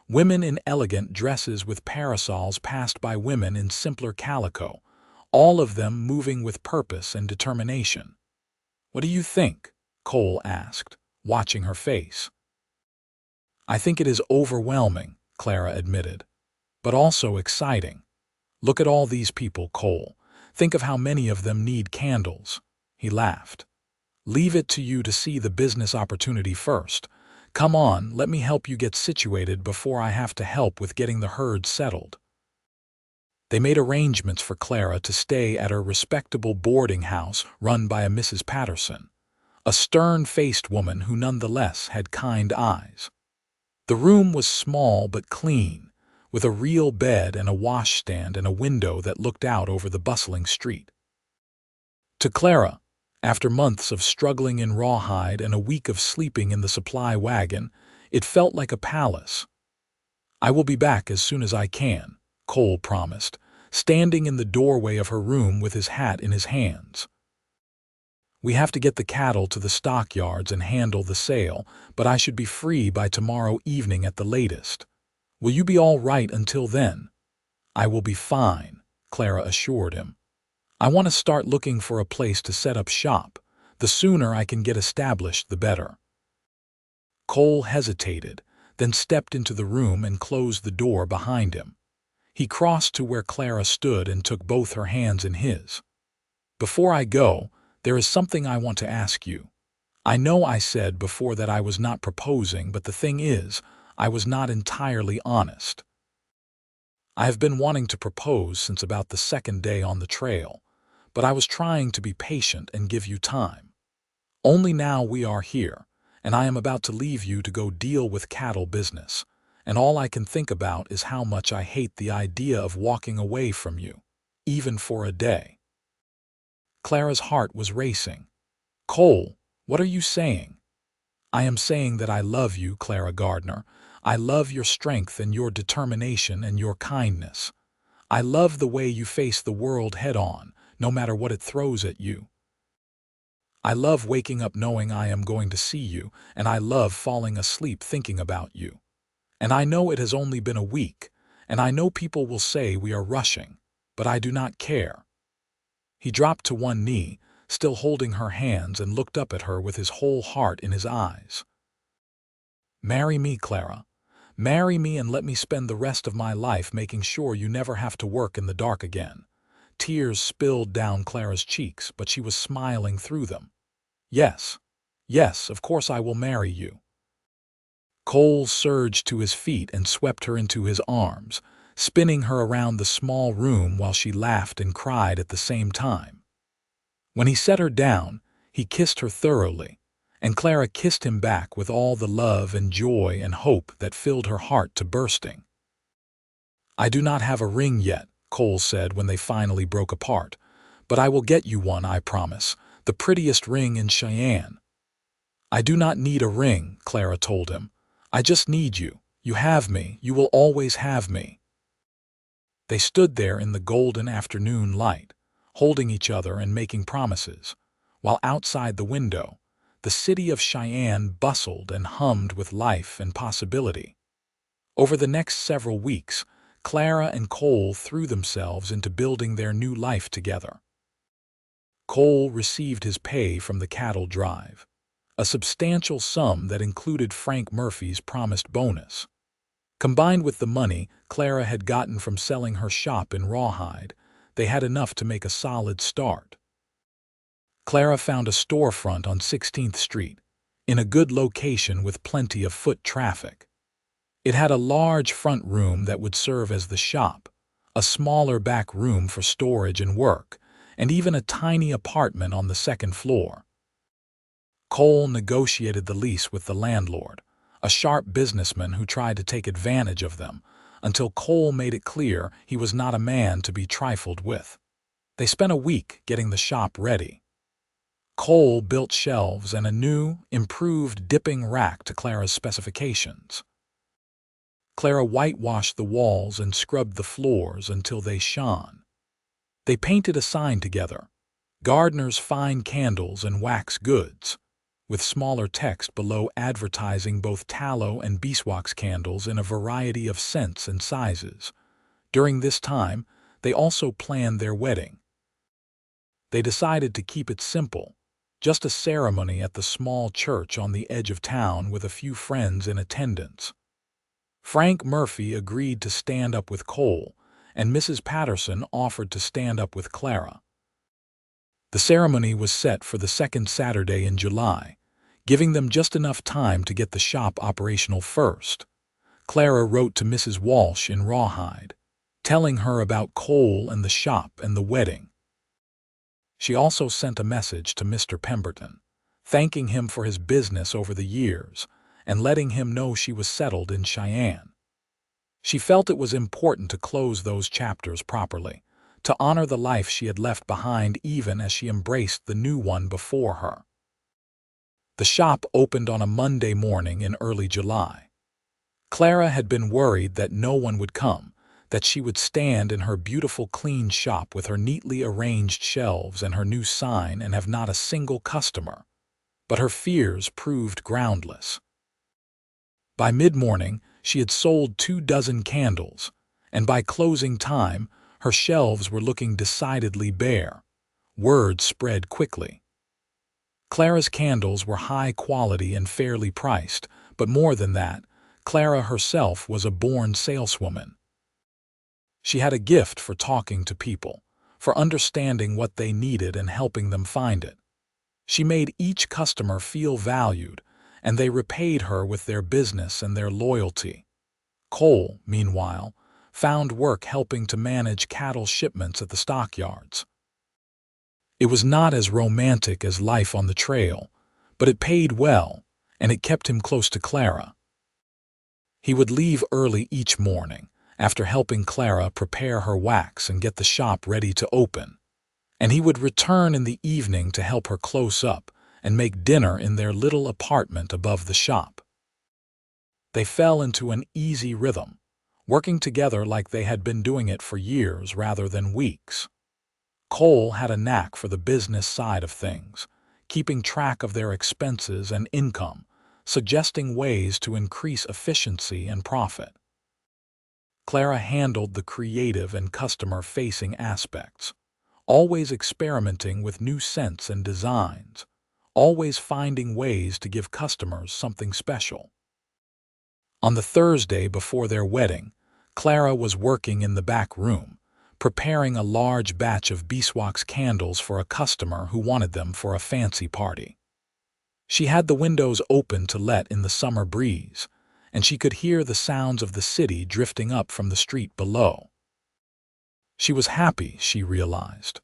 Women in elegant dresses with parasols passed by women in simpler calico, all of them moving with purpose and determination. "What do you think?" Cole asked, watching her face. "I think it is overwhelming," Clara admitted, "but also exciting. Look at all these people, Cole. Think of how many of them need candles." He laughed. "Leave it to you to see the business opportunity first. Come on, let me help you get situated before I have to help with getting the herd settled." They made arrangements for Clara to stay at a respectable boarding house run by a Mrs. Patterson, a stern-faced woman who nonetheless had kind eyes. The room was small but clean, with a real bed and a washstand and a window that looked out over the bustling street. To Clara, after months of struggling in Rawhide and a week of sleeping in the supply wagon, it felt like a palace. "I will be back as soon as I can," Cole promised, standing in the doorway of her room with his hat in his hands. "We have to get the cattle to the stockyards and handle the sale, but I should be free by tomorrow evening at the latest. Will you be all right until then?" "I will be fine," Clara assured him. "I want to start looking for a place to set up shop. The sooner I can get established, the better." Cole hesitated, then stepped into the room and closed the door behind him. He crossed to where Clara stood and took both her hands in his. "Before I go, there is something I want to ask you. I know I said before that I was not proposing, but the thing is, I was not entirely honest. I have been wanting to propose since about the second day on the trail, but I was trying to be patient and give you time. Only now we are here, and I am about to leave you to go deal with cattle business, and all I can think about is how much I hate the idea of walking away from you, even for a day." Clara's heart was racing. "Cole, what are you saying?" "I am saying that I love you, Clara Gardner. I love your strength and your determination and your kindness. I love the way you face the world head-on, no matter what it throws at you. I love waking up knowing I am going to see you, and I love falling asleep thinking about you. And I know it has only been a week, and I know people will say we are rushing, but I do not care." He dropped to one knee, still holding her hands, and looked up at her with his whole heart in his eyes. "Marry me, Clara. Marry me and let me spend the rest of my life making sure you never have to work in the dark again." Tears spilled down Clara's cheeks, but she was smiling through them. "Yes, yes, of course I will marry you." Cole surged to his feet and swept her into his arms, spinning her around the small room while she laughed and cried at the same time. When he set her down, he kissed her thoroughly, and Clara kissed him back with all the love and joy and hope that filled her heart to bursting. "I do not have a ring yet," Cole said when they finally broke apart, "but I will get you one, I promise, the prettiest ring in Cheyenne." "I do not need a ring," Clara told him. "I just need you. You have me. You will always have me." They stood there in the golden afternoon light, holding each other and making promises, while outside the window, the city of Cheyenne bustled and hummed with life and possibility. Over the next several weeks, Clara and Cole threw themselves into building their new life together. Cole received his pay from the cattle drive, a substantial sum that included Frank Murphy's promised bonus. Combined with the money Clara had gotten from selling her shop in Rawhide, they had enough to make a solid start. Clara found a storefront on 16th Street, in a good location with plenty of foot traffic. It had a large front room that would serve as the shop, a smaller back room for storage and work, and even a tiny apartment on the second floor. Cole negotiated the lease with the landlord, a sharp businessman who tried to take advantage of them, until Cole made it clear he was not a man to be trifled with. They spent a week getting the shop ready. Cole built shelves and a new, improved dipping rack to Clara's specifications. Clara whitewashed the walls and scrubbed the floors until they shone. They painted a sign together, "Gardner's Fine Candles and Wax Goods," with smaller text below advertising both tallow and beeswax candles in a variety of scents and sizes. During this time, they also planned their wedding. They decided to keep it simple, just a ceremony at the small church on the edge of town with a few friends in attendance. Frank Murphy agreed to stand up with Cole, and Mrs. Patterson offered to stand up with Clara. The ceremony was set for the second Saturday in July, giving them just enough time to get the shop operational first. Clara wrote to Mrs. Walsh in Rawhide, telling her about Cole and the shop and the wedding. She also sent a message to Mr. Pemberton, thanking him for his business over the years and letting him know she was settled in Cheyenne. She felt it was important to close those chapters properly, to honor the life she had left behind even as she embraced the new one before her. The shop opened on a Monday morning in early July. Clara had been worried that no one would come, that she would stand in her beautiful clean shop with her neatly arranged shelves and her new sign and have not a single customer. But her fears proved groundless. By mid-morning, she had sold 24 candles, and by closing time, her shelves were looking decidedly bare. Word spread quickly. Clara's candles were high quality and fairly priced, but more than that, Clara herself was a born saleswoman. She had a gift for talking to people, for understanding what they needed and helping them find it. She made each customer feel valued, and they repaid her with their business and their loyalty. Cole, meanwhile, found work helping to manage cattle shipments at the stockyards. It was not as romantic as life on the trail, but it paid well, and it kept him close to Clara. He would leave early each morning, after helping Clara prepare her wax and get the shop ready to open, and he would return in the evening to help her close up and make dinner in their little apartment above the shop. They fell into an easy rhythm, working together like they had been doing it for years rather than weeks. Cole had a knack for the business side of things, keeping track of their expenses and income, suggesting ways to increase efficiency and profit. Clara handled the creative and customer-facing aspects, always experimenting with new scents and designs, always finding ways to give customers something special. On the Thursday before their wedding, Clara was working in the back room, preparing a large batch of beeswax candles for a customer who wanted them for a fancy party. She had the windows open to let in the summer breeze, and she could hear the sounds of the city drifting up from the street below. She was happy, she realized.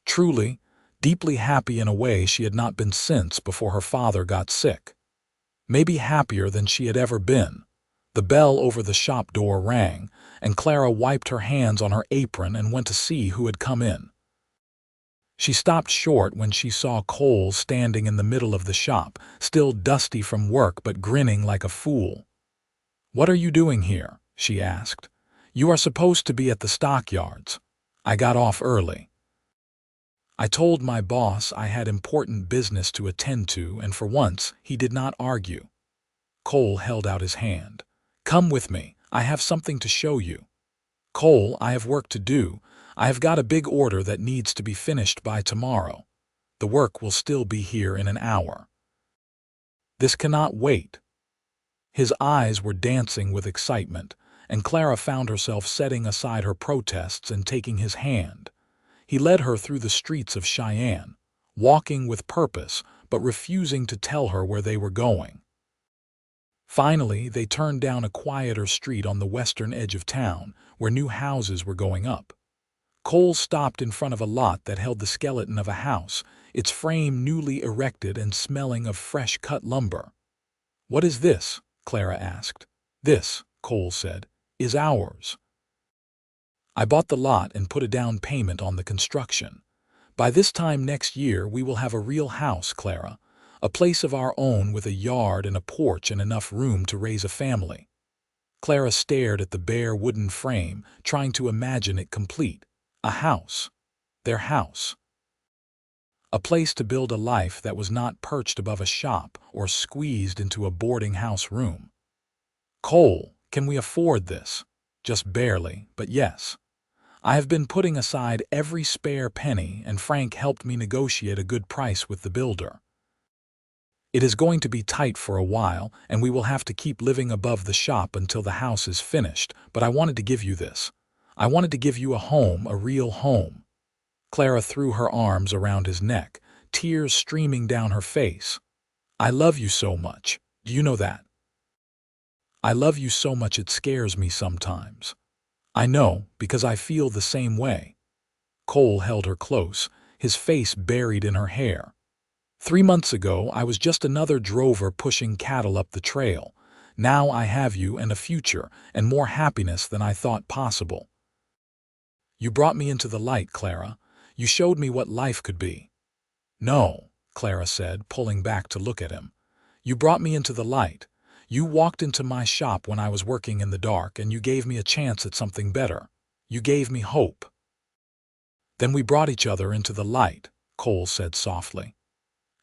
Truly, deeply happy in a way she had not been since before her father got sick. Maybe happier than she had ever been. The bell over the shop door rang, and Clara wiped her hands on her apron and went to see who had come in. She stopped short when she saw Cole standing in the middle of the shop, still dusty from work but grinning like a fool. "What are you doing here?" she asked. "You are supposed to be at the stockyards. I got off early. I told my boss I had important business to attend to, and for once he did not argue." Cole held out his hand. "Come with me. I have something to show you." "Cole, I have work to do. I have got a big order that needs to be finished by tomorrow. The work will still be here in an hour." "This cannot wait." His eyes were dancing with excitement, and Clara found herself setting aside her protests and taking his hand. He led her through the streets of Cheyenne, walking with purpose but refusing to tell her where they were going. Finally, they turned down a quieter street on the western edge of town, where new houses were going up. Cole stopped in front of a lot that held the skeleton of a house, its frame newly erected and smelling of fresh-cut lumber. "What is this?" Clara asked. "This," Cole said, "is ours. I bought the lot and put a down payment on the construction. By this time next year we will have a real house, Clara. A place of our own with a yard and a porch and enough room to raise a family." Clara stared at the bare wooden frame, trying to imagine it complete. A house. Their house. A place to build a life that was not perched above a shop or squeezed into a boarding house room. "Cole, can we afford this?" "Just barely, but yes. I have been putting aside every spare penny, and Frank helped me negotiate a good price with the builder. It is going to be tight for a while, and we will have to keep living above the shop until the house is finished, but I wanted to give you this. I wanted to give you a home, a real home." Clara threw her arms around his neck, tears streaming down her face. "I love you so much. Do you know that? I love you so much it scares me sometimes." "I know, because I feel the same way." Cole held her close, his face buried in her hair. 3 months ago, I was just another drover pushing cattle up the trail. Now I have you and a future, and more happiness than I thought possible. You brought me into the light, Clara. You showed me what life could be." "No," Clara said, pulling back to look at him. "You brought me into the light. You walked into my shop when I was working in the dark, and you gave me a chance at something better. You gave me hope." "Then we brought each other into the light," Cole said softly.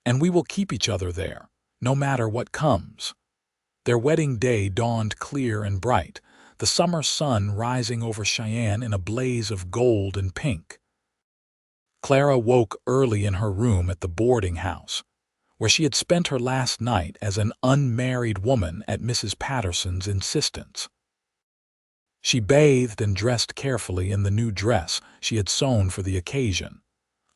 "And we will keep each other there, no matter what comes." Their wedding day dawned clear and bright, the summer sun rising over Cheyenne in a blaze of gold and pink. Clara woke early in her room at the boarding house, where she had spent her last night as an unmarried woman at Mrs. Patterson's insistence. She bathed and dressed carefully in the new dress she had sewn for the occasion,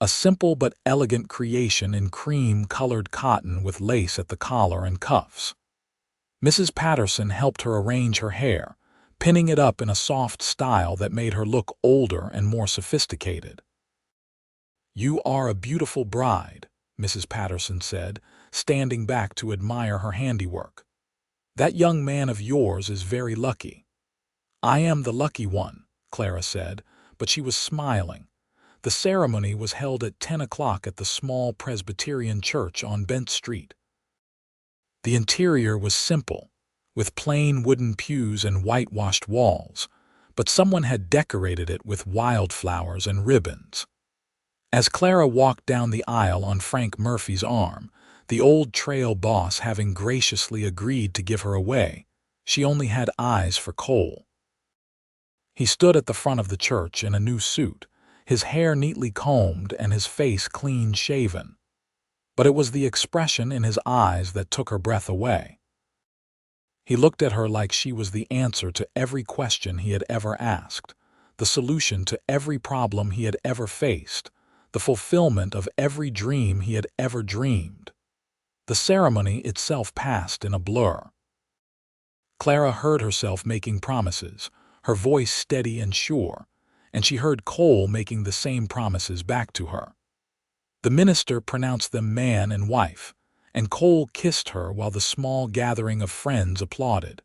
a simple but elegant creation in cream-colored cotton with lace at the collar and cuffs. Mrs. Patterson helped her arrange her hair, pinning it up in a soft style that made her look older and more sophisticated. "You are a beautiful bride," Mrs. Patterson said, standing back to admire her handiwork. "That young man of yours is very lucky." "I am the lucky one," Clara said, but she was smiling. The ceremony was held at 10 o'clock at the small Presbyterian church on Bent Street. The interior was simple, with plain wooden pews and whitewashed walls, but someone had decorated it with wildflowers and ribbons. As Clara walked down the aisle on Frank Murphy's arm, the old trail boss having graciously agreed to give her away, she only had eyes for Cole. He stood at the front of the church in a new suit, his hair neatly combed and his face clean-shaven. But it was the expression in his eyes that took her breath away. He looked at her like she was the answer to every question he had ever asked, the solution to every problem he had ever faced, the fulfillment of every dream he had ever dreamed. The ceremony itself passed in a blur. Clara heard herself making promises, her voice steady and sure, and she heard Cole making the same promises back to her. The minister pronounced them man and wife, and Cole kissed her while the small gathering of friends applauded.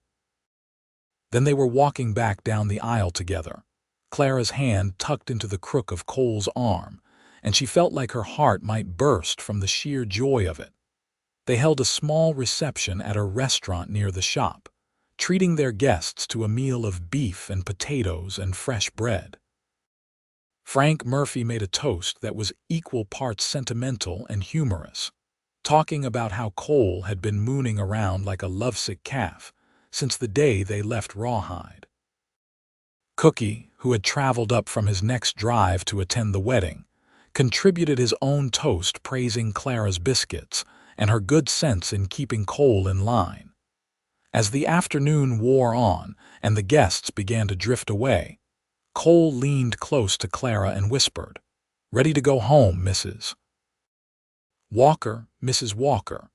Then they were walking back down the aisle together, Clara's hand tucked into the crook of Cole's arm, and she felt like her heart might burst from the sheer joy of it. They held a small reception at a restaurant near the shop, treating their guests to a meal of beef and potatoes and fresh bread. Frank Murphy made a toast that was equal parts sentimental and humorous, talking about how Cole had been mooning around like a lovesick calf since the day they left Rawhide. Cookie, who had traveled up from his next drive to attend the wedding, contributed his own toast praising Clara's biscuits and her good sense in keeping Cole in line. As the afternoon wore on and the guests began to drift away, Cole leaned close to Clara and whispered, "Ready to go home, Mrs. Walker, Mrs. Walker."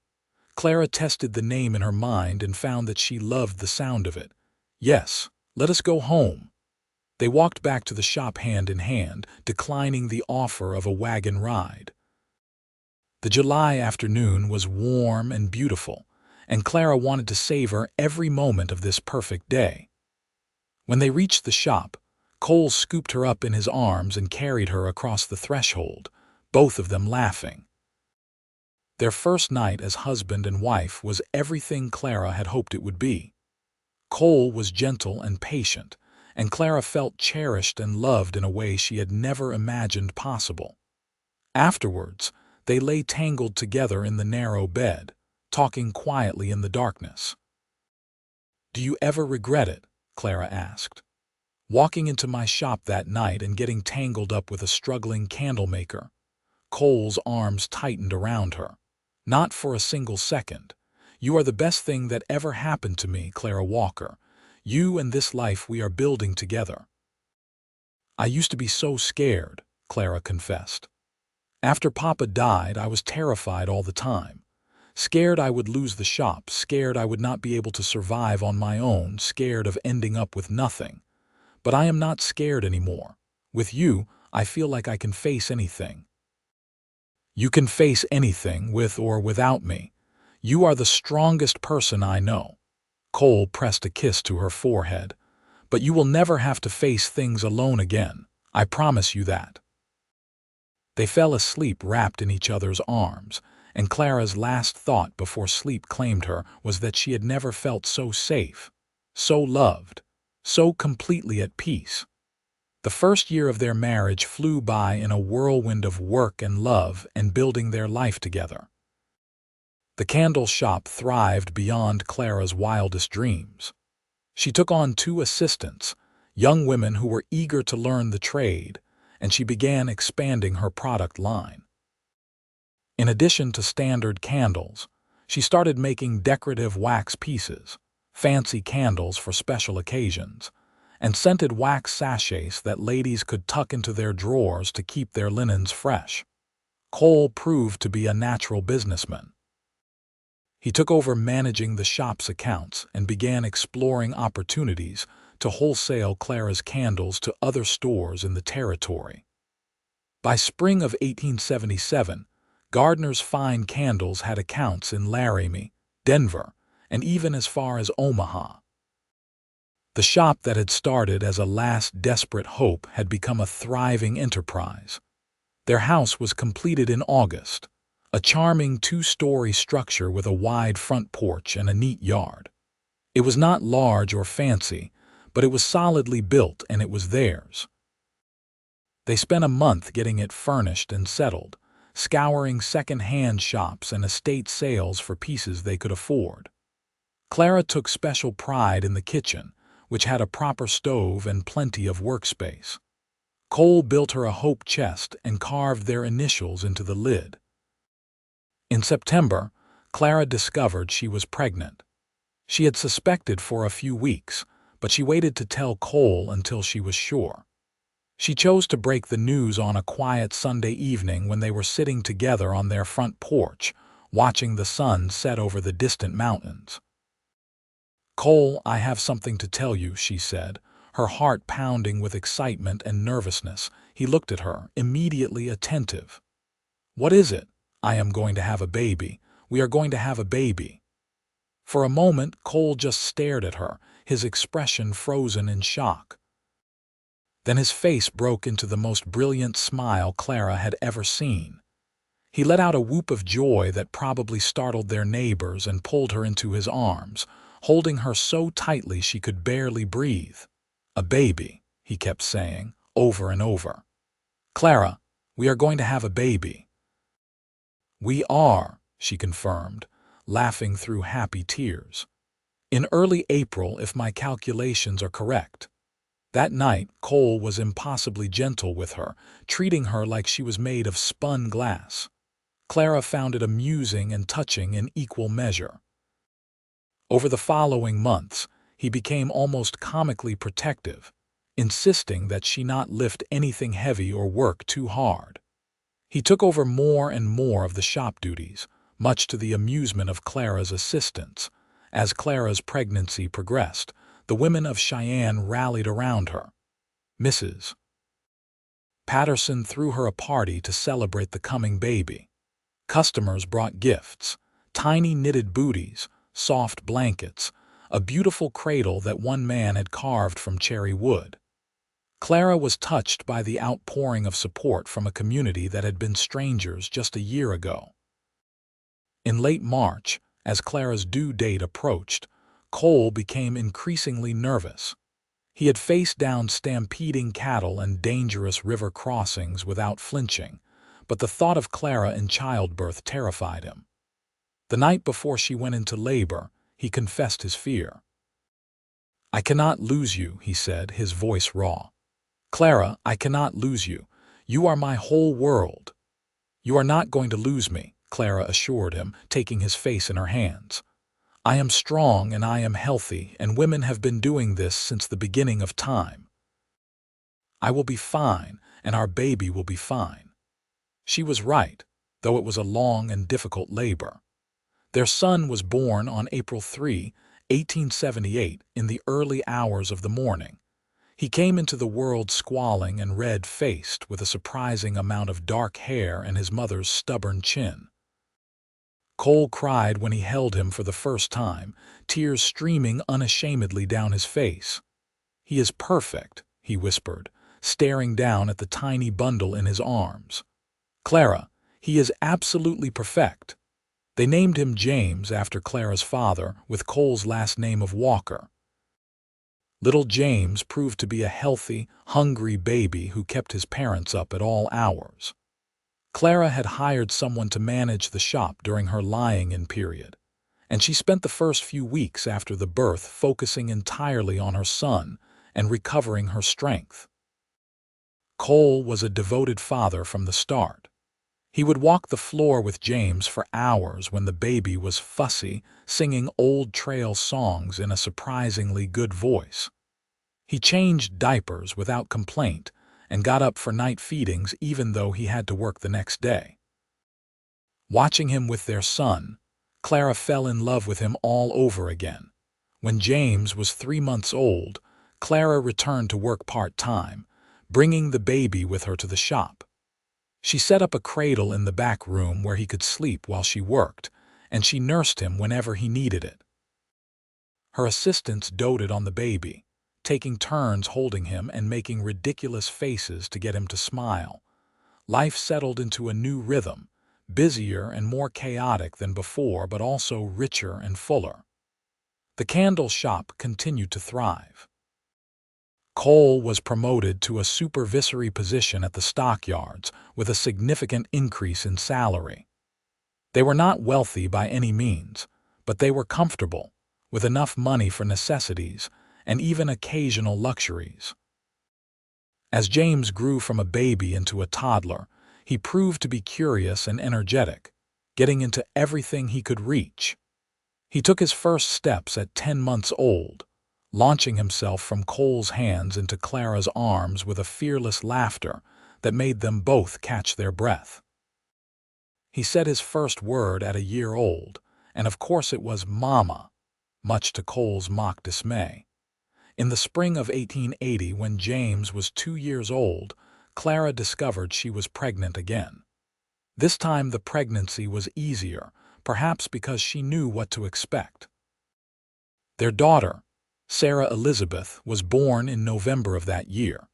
Clara tested the name in her mind and found that she loved the sound of it. "Yes, let us go home." They walked back to the shop hand in hand, declining the offer of a wagon ride. The July afternoon was warm and beautiful, and Clara wanted to savor every moment of this perfect day. When they reached the shop, Cole scooped her up in his arms and carried her across the threshold, both of them laughing. Their first night as husband and wife was everything Clara had hoped it would be. Cole was gentle and patient, and Clara felt cherished and loved in a way she had never imagined possible. Afterwards, they lay tangled together in the narrow bed, talking quietly in the darkness. "Do you ever regret it?" Clara asked. "Walking into my shop that night and getting tangled up with a struggling candlemaker?" Cole's arms tightened around her. "Not for a single second. You are the best thing that ever happened to me, Clara Walker. You and this life we are building together." "I used to be so scared," Clara confessed. "After Papa died, I was terrified all the time. Scared I would lose the shop, scared I would not be able to survive on my own, scared of ending up with nothing. But I am not scared anymore. With you, I feel like I can face anything." "You can face anything, with or without me. You are the strongest person I know." Cole pressed a kiss to her forehead. "But you will never have to face things alone again. I promise you that." They fell asleep wrapped in each other's arms, and Clara's last thought before sleep claimed her was that she had never felt so safe, so loved, so completely at peace. The first year of their marriage flew by in a whirlwind of work and love and building their life together. The candle shop thrived beyond Clara's wildest dreams. She took on 2 assistants, young women who were eager to learn the trade, and she began expanding her product line. In addition to standard candles, she started making decorative wax pieces, fancy candles for special occasions, and scented wax sachets that ladies could tuck into their drawers to keep their linens fresh. Cole proved to be a natural businessman. He took over managing the shop's accounts and began exploring opportunities to wholesale Clara's candles to other stores in the territory. By spring of 1877, Gardner's Fine Candles had accounts in Laramie, Denver, and even as far as Omaha. The shop that had started as a last desperate hope had become a thriving enterprise. Their house was completed in August, a charming 2-story structure with a wide front porch and a neat yard. It was not large or fancy, but it was solidly built and it was theirs. They spent a month getting it furnished and settled, scouring second-hand shops and estate sales for pieces they could afford. Clara took special pride in the kitchen, which had a proper stove and plenty of workspace. Cole built her a hope chest and carved their initials into the lid. In September, Clara discovered she was pregnant. She had suspected for a few weeks, but she waited to tell Cole until she was sure. She chose to break the news on a quiet Sunday evening when they were sitting together on their front porch, watching the sun set over the distant mountains. "Cole, I have something to tell you," she said, her heart pounding with excitement and nervousness. He looked at her, immediately attentive. "What is it?" "I am going to have a baby. We are going to have a baby." For a moment, Cole just stared at her, his expression frozen in shock. Then his face broke into the most brilliant smile Clara had ever seen. He let out a whoop of joy that probably startled their neighbors and pulled her into his arms, holding her so tightly she could barely breathe. "A baby," he kept saying, over and over. "Clara, we are going to have a baby." "We are," she confirmed, laughing through happy tears. "In early April, if my calculations are correct." That night, Cole was impossibly gentle with her, treating her like she was made of spun glass. Clara found it amusing and touching in equal measure. Over the following months, he became almost comically protective, insisting that she not lift anything heavy or work too hard. He took over more and more of the shop duties, much to the amusement of Clara's assistants. As Clara's pregnancy progressed, the women of Cheyenne rallied around her. Mrs. Patterson threw her a party to celebrate the coming baby. Customers brought gifts, tiny knitted booties, soft blankets, a beautiful cradle that one man had carved from cherry wood. Clara was touched by the outpouring of support from a community that had been strangers just a year ago. In late March, as Clara's due date approached, Cole became increasingly nervous. He had faced down stampeding cattle and dangerous river crossings without flinching, but the thought of Clara in childbirth terrified him. The night before she went into labor, he confessed his fear. "I cannot lose you," he said, his voice raw. "Clara, I cannot lose you. You are my whole world." "You are not going to lose me," Clara assured him, taking his face in her hands. "I am strong and I am healthy, and women have been doing this since the beginning of time. I will be fine, and our baby will be fine." She was right, though it was a long and difficult labor. Their son was born on April 3, 1878, in the early hours of the morning. He came into the world squalling and red-faced, with a surprising amount of dark hair and his mother's stubborn chin. Cole cried when he held him for the first time, tears streaming unashamedly down his face. "He is perfect," he whispered, staring down at the tiny bundle in his arms. "Clara, he is absolutely perfect." They named him James after Clara's father, with Cole's last name of Walker. Little James proved to be a healthy, hungry baby who kept his parents up at all hours. Clara had hired someone to manage the shop during her lying-in period, and she spent the first few weeks after the birth focusing entirely on her son and recovering her strength. Cole was a devoted father from the start. He would walk the floor with James for hours when the baby was fussy, singing old trail songs in a surprisingly good voice. He changed diapers without complaint and got up for night feedings even though he had to work the next day. Watching him with their son, Clara fell in love with him all over again. When James was 3 months old, Clara returned to work part-time, bringing the baby with her to the shop. She set up a cradle in the back room where he could sleep while she worked, and she nursed him whenever he needed it. Her assistants doted on the baby, taking turns holding him and making ridiculous faces to get him to smile. Life settled into a new rhythm, busier and more chaotic than before, but also richer and fuller. The candle shop continued to thrive. Cole was promoted to a supervisory position at the stockyards with a significant increase in salary. They were not wealthy by any means, but they were comfortable, with enough money for necessities and even occasional luxuries. As James grew from a baby into a toddler, he proved to be curious and energetic, getting into everything he could reach. He took his first steps at 10 months old, launching himself from Cole's hands into Clara's arms with a fearless laughter that made them both catch their breath. He said his first word at a year old, and of course it was "Mama," much to Cole's mock dismay. In the spring of 1880, when James was 2 years old, Clara discovered she was pregnant again. This time the pregnancy was easier, perhaps because she knew what to expect. Their daughter, Sarah Elizabeth, was born in November of that year.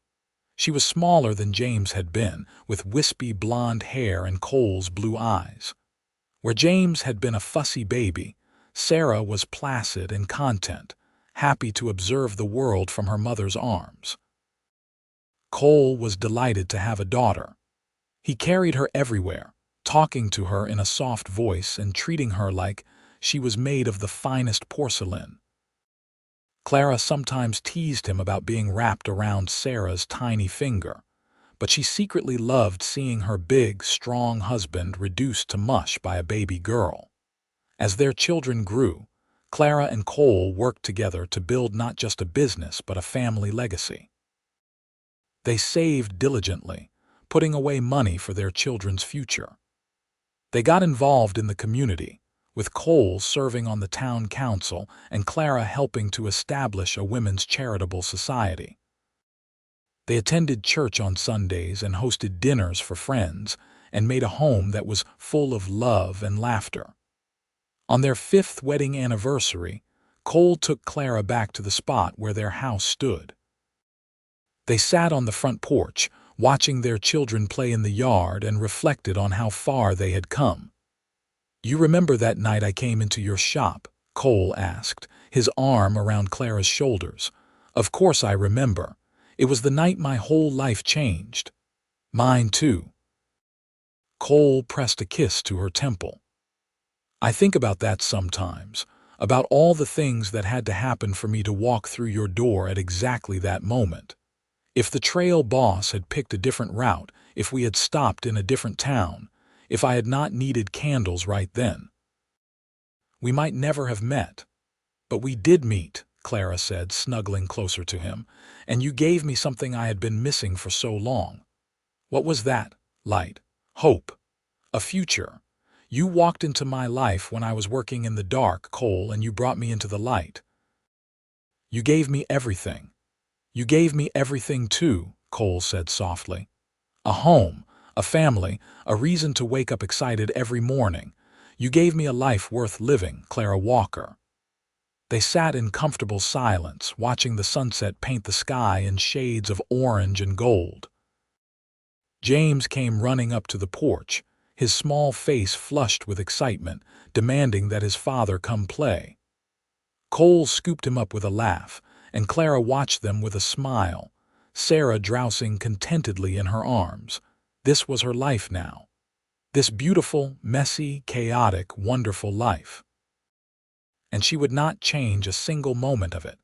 She was smaller than James had been, with wispy blonde hair and Cole's blue eyes. Where James had been a fussy baby, Sarah was placid and content, happy to observe the world from her mother's arms. Cole was delighted to have a daughter. He carried her everywhere, talking to her in a soft voice and treating her like she was made of the finest porcelain. Clara sometimes teased him about being wrapped around Sarah's tiny finger, but she secretly loved seeing her big, strong husband reduced to mush by a baby girl. As their children grew, Clara and Cole worked together to build not just a business but a family legacy. They saved diligently, putting away money for their children's future. They got involved in the community, with Cole serving on the town council and Clara helping to establish a women's charitable society. They attended church on Sundays and hosted dinners for friends and made a home that was full of love and laughter. On their 5th wedding anniversary, Cole took Clara back to the spot where their house stood. They sat on the front porch, watching their children play in the yard, and reflected on how far they had come. "You remember that night I came into your shop?" Cole asked, his arm around Clara's shoulders. "Of course I remember. It was the night my whole life changed." "Mine too." Cole pressed a kiss to her temple. "I think about that sometimes, about all the things that had to happen for me to walk through your door at exactly that moment. If the trail boss had picked a different route, if we had stopped in a different town, if I had not needed candles right then, we might never have met. But we did meet," Clara said, snuggling closer to him, "and you gave me something I had been missing for so long." "What was that?" "Light. Hope. A future. You walked into my life when I was working in the dark, Cole, and you brought me into the light. You gave me everything." "You gave me everything too," Cole said softly. "A home, a family, a reason to wake up excited every morning. You gave me a life worth living, Clara Walker." They sat in comfortable silence, watching the sunset paint the sky in shades of orange and gold. James came running up to the porch, his small face flushed with excitement, demanding that his father come play. Cole scooped him up with a laugh, and Clara watched them with a smile, Sarah drowsing contentedly in her arms. This was her life now. This beautiful, messy, chaotic, wonderful life. And she would not change a single moment of it.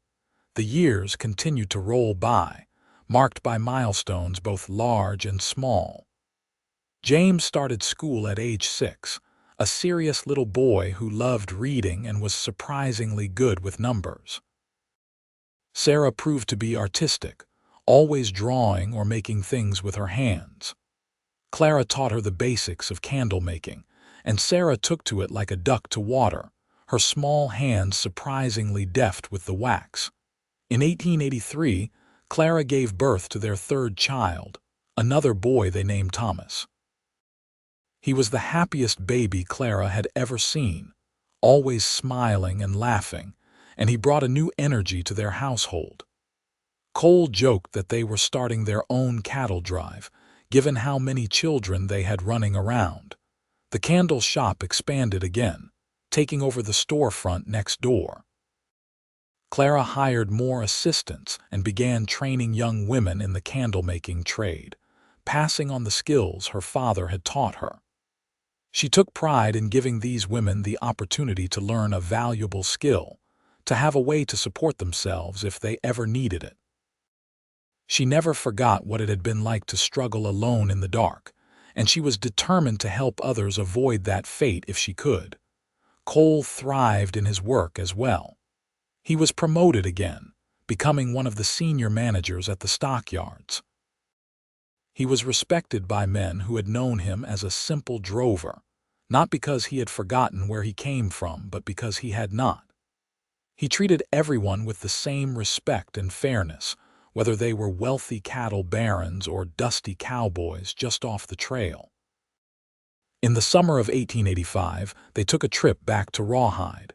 The years continued to roll by, marked by milestones both large and small. James started school at age 6, a serious little boy who loved reading and was surprisingly good with numbers. Sarah proved to be artistic, always drawing or making things with her hands. Clara taught her the basics of candle making, and Sarah took to it like a duck to water, her small hands surprisingly deft with the wax. In 1883, Clara gave birth to their 3rd child, another boy they named Thomas. He was the happiest baby Clara had ever seen, always smiling and laughing, and he brought a new energy to their household. Cole joked that they were starting their own cattle drive, given how many children they had running around. The candle shop expanded again, taking over the storefront next door. Clara hired more assistants and began training young women in the candlemaking trade, passing on the skills her father had taught her. She took pride in giving these women the opportunity to learn a valuable skill, to have a way to support themselves if they ever needed it. She never forgot what it had been like to struggle alone in the dark, and she was determined to help others avoid that fate if she could. Cole thrived in his work as well. He was promoted again, becoming one of the senior managers at the stockyards. He was respected by men who had known him as a simple drover, not because he had forgotten where he came from, but because he had not. He treated everyone with the same respect and fairness, whether they were wealthy cattle barons or dusty cowboys just off the trail. In the summer of 1885, they took a trip back to Rawhide.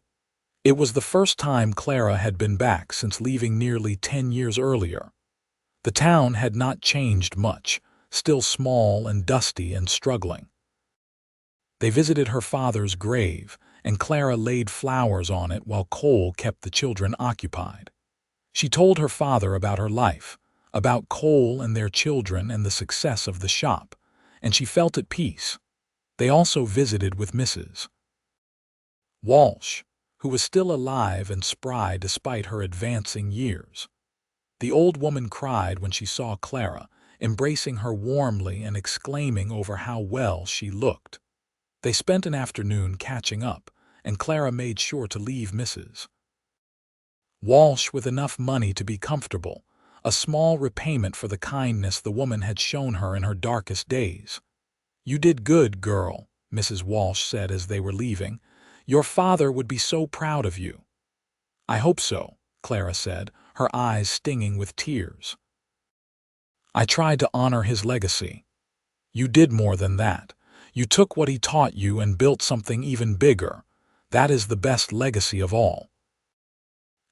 It was the first time Clara had been back since leaving nearly 10 years earlier. The town had not changed much, still small and dusty and struggling. They visited her father's grave, and Clara laid flowers on it while Cole kept the children occupied. She told her father about her life, about Cole and their children and the success of the shop, and she felt at peace. They also visited with Mrs. Walsh, who was still alive and spry despite her advancing years. The old woman cried when she saw Clara, embracing her warmly and exclaiming over how well she looked. They spent an afternoon catching up, and Clara made sure to leave Mrs. Walsh with enough money to be comfortable, a small repayment for the kindness the woman had shown her in her darkest days. "You did good, girl," Mrs. Walsh said as they were leaving. "Your father would be so proud of you." "I hope so," Clara said, her eyes stinging with tears. "I tried to honor his legacy." "You did more than that. You took what he taught you and built something even bigger. That is the best legacy of all."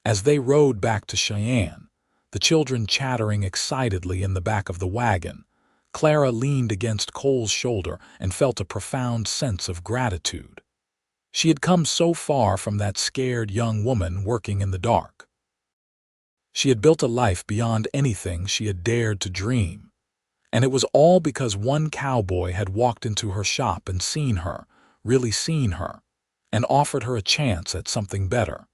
As they rode back to Cheyenne, the children chattering excitedly in the back of the wagon, Clara leaned against Cole's shoulder and felt a profound sense of gratitude. She had come so far from that scared young woman working in the dark. She had built a life beyond anything she had dared to dream. And it was all because one cowboy had walked into her shop and seen her, really seen her, and offered her a chance at something better.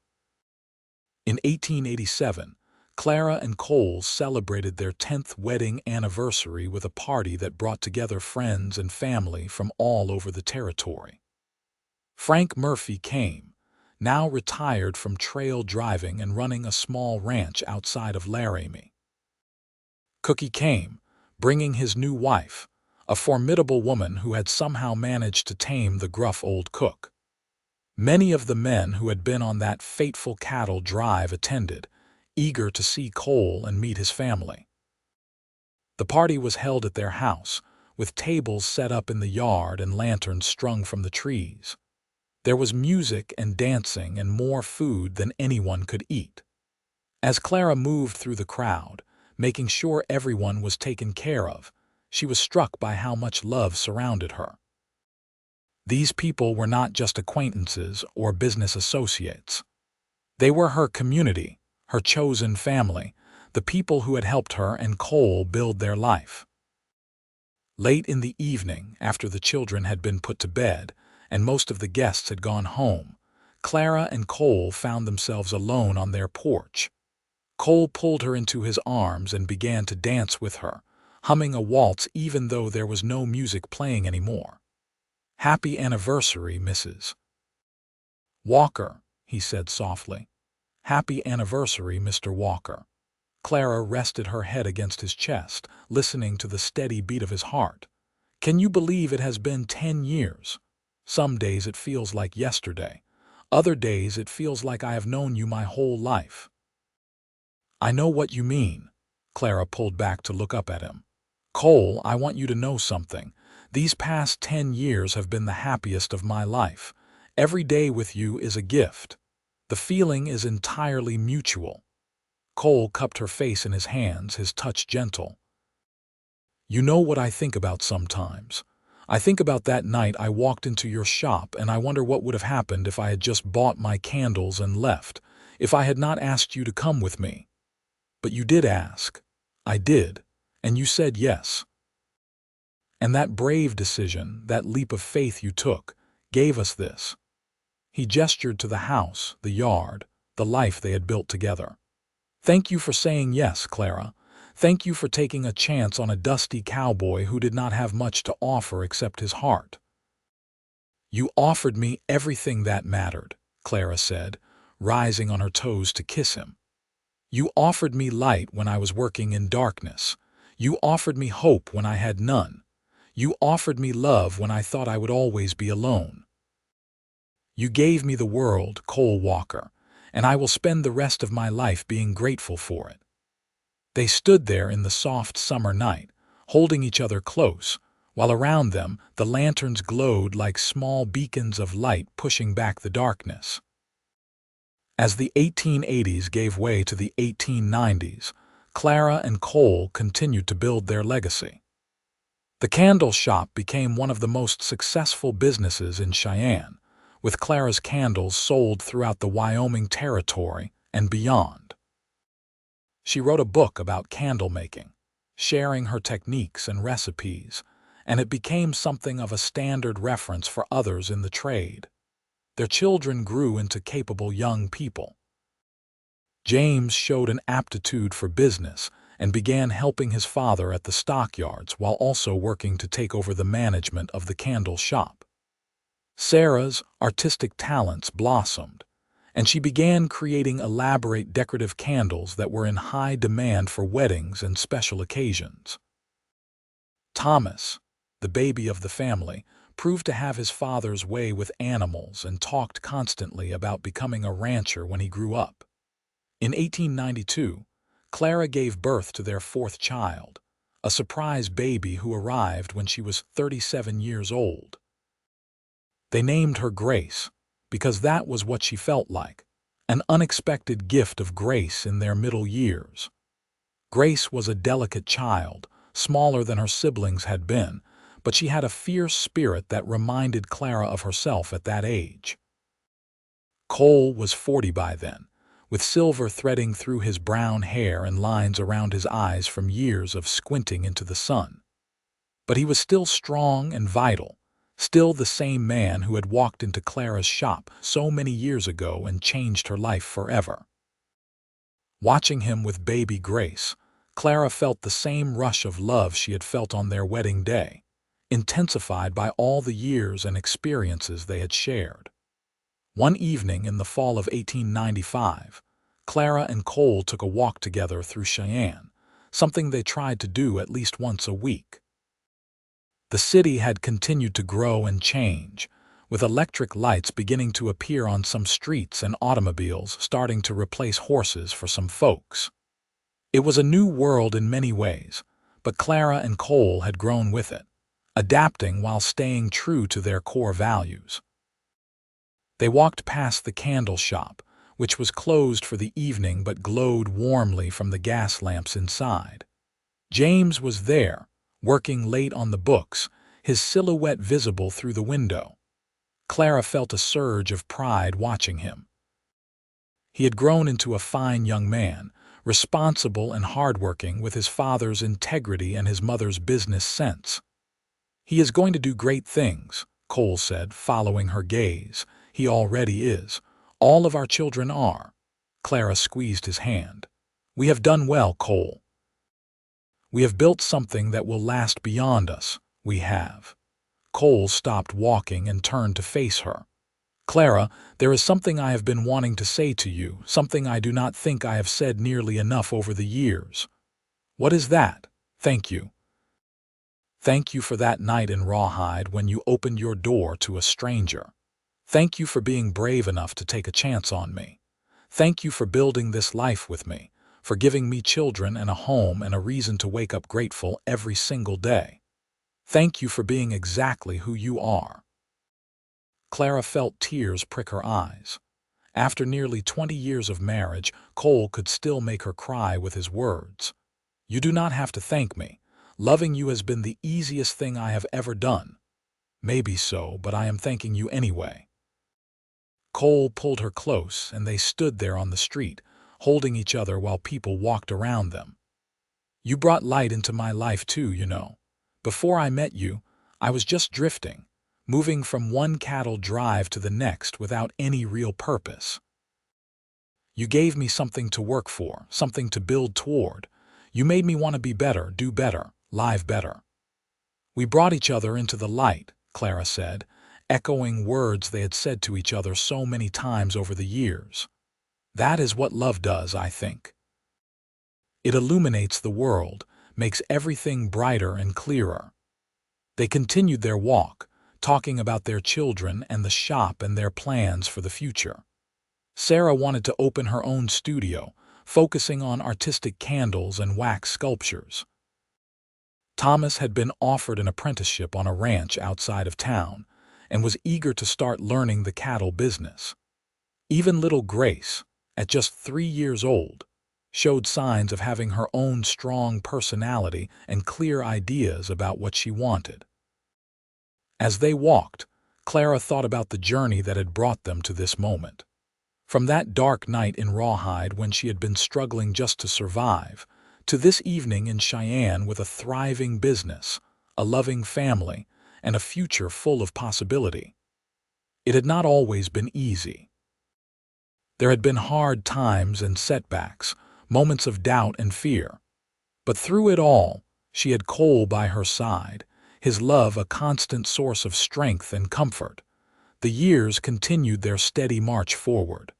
In 1887, Clara and Cole celebrated their 10th wedding anniversary with a party that brought together friends and family from all over the territory. Frank Murphy came, now retired from trail driving and running a small ranch outside of Laramie. Cookie came, bringing his new wife, a formidable woman who had somehow managed to tame the gruff old cook. Many of the men who had been on that fateful cattle drive attended, eager to see Cole and meet his family. The party was held at their house, with tables set up in the yard and lanterns strung from the trees. There was music and dancing and more food than anyone could eat. As Clara moved through the crowd, making sure everyone was taken care of, she was struck by how much love surrounded her. These people were not just acquaintances or business associates. They were her community, her chosen family, the people who had helped her and Cole build their life. Late in the evening, after the children had been put to bed and most of the guests had gone home, Clara and Cole found themselves alone on their porch. Cole pulled her into his arms and began to dance with her, humming a waltz even though there was no music playing anymore. "Happy anniversary, Mrs. Walker," he said softly. "Happy anniversary, Mr. Walker." Clara rested her head against his chest, listening to the steady beat of his heart. "Can you believe it has been 10 years? Some days it feels like yesterday. Other days it feels like I have known you my whole life." "I know what you mean." Clara pulled back to look up at him. "Cole, I want you to know something. These past 10 years have been the happiest of my life. Every day with you is a gift. The feeling is entirely mutual." Cole cupped her face in his hands, his touch gentle. "You know what I think about sometimes. I think about that night I walked into your shop and I wonder what would have happened if I had just bought my candles and left, if I had not asked you to come with me. But you did ask. I did, and you said yes. And that brave decision, that leap of faith you took, gave us this." He gestured to the house, the yard, the life they had built together. "Thank you for saying yes, Clara. Thank you for taking a chance on a dusty cowboy who did not have much to offer except his heart." "You offered me everything that mattered," Clara said, rising on her toes to kiss him. "You offered me light when I was working in darkness. You offered me hope when I had none. You offered me love when I thought I would always be alone. You gave me the world, Cole Walker, and I will spend the rest of my life being grateful for it." They stood there in the soft summer night, holding each other close, while around them the lanterns glowed like small beacons of light pushing back the darkness. As the 1880s gave way to the 1890s, Clara and Cole continued to build their legacy. The candle shop became one of the most successful businesses in Cheyenne, with Clara's candles sold throughout the Wyoming Territory and beyond. She wrote a book about candle making, sharing her techniques and recipes, and it became something of a standard reference for others in the trade. Their children grew into capable young people. James showed an aptitude for business and began helping his father at the stockyards while also working to take over the management of the candle shop. Sarah's artistic talents blossomed, and she began creating elaborate decorative candles that were in high demand for weddings and special occasions. Thomas, the baby of the family, proved to have his father's way with animals and talked constantly about becoming a rancher when he grew up. In 1892, Clara gave birth to their fourth child, a surprise baby who arrived when she was 37 years old. They named her Grace because that was what she felt like, an unexpected gift of grace in their middle years. Grace was a delicate child, smaller than her siblings had been, but she had a fierce spirit that reminded Clara of herself at that age. Cole was 40 by then, with silver threading through his brown hair and lines around his eyes from years of squinting into the sun. But he was still strong and vital, still the same man who had walked into Clara's shop so many years ago and changed her life forever. Watching him with baby Grace, Clara felt the same rush of love she had felt on their wedding day, intensified by all the years and experiences they had shared. One evening in the fall of 1895, Clara and Cole took a walk together through Cheyenne, something they tried to do at least once a week. The city had continued to grow and change, with electric lights beginning to appear on some streets and automobiles starting to replace horses for some folks. It was a new world in many ways, but Clara and Cole had grown with it, adapting while staying true to their core values. They walked past the candle shop, which was closed for the evening but glowed warmly from the gas lamps inside. James was there, working late on the books, his silhouette visible through the window. Clara felt a surge of pride watching him. He had grown into a fine young man, responsible and hardworking with his father's integrity and his mother's business sense. "He is going to do great things," Cole said, following her gaze. "He already is. All of our children are." Clara squeezed his hand. "We have done well, Cole. We have built something that will last beyond us. We have." Cole stopped walking and turned to face her. "Clara, there is something I have been wanting to say to you, something I do not think I have said nearly enough over the years." "What is that?" "Thank you. Thank you for that night in Rawhide when you opened your door to a stranger. Thank you for being brave enough to take a chance on me. Thank you for building this life with me, for giving me children and a home and a reason to wake up grateful every single day. Thank you for being exactly who you are." Clara felt tears prick her eyes. After nearly 20 years of marriage, Cole could still make her cry with his words. "You do not have to thank me. Loving you has been the easiest thing I have ever done." "Maybe so, but I am thanking you anyway." Cole pulled her close, and they stood there on the street, holding each other while people walked around them. "You brought light into my life too, you know. Before I met you, I was just drifting, moving from one cattle drive to the next without any real purpose. You gave me something to work for, something to build toward. You made me want to be better, do better, live better. We brought each other into the light, Clara said, echoing words they had said to each other so many times over the years. That is what love does, I think. It illuminates the world, makes everything brighter and clearer. They continued their walk, talking about their children and the shop and their plans for the future. Sarah wanted to open her own studio, focusing on artistic candles and wax sculptures. Thomas had been offered an apprenticeship on a ranch outside of town and was eager to start learning the cattle business. Even little Grace, at just 3 years old, showed signs of having her own strong personality and clear ideas about what she wanted. As they walked, Clara thought about the journey that had brought them to this moment. From that dark night in Rawhide when she had been struggling just to survive, to this evening in Cheyenne with a thriving business, a loving family, and a future full of possibility. It had not always been easy. There had been hard times and setbacks, moments of doubt and fear. But through it all, she had Cole by her side, his love a constant source of strength and comfort. The years continued their steady march forward.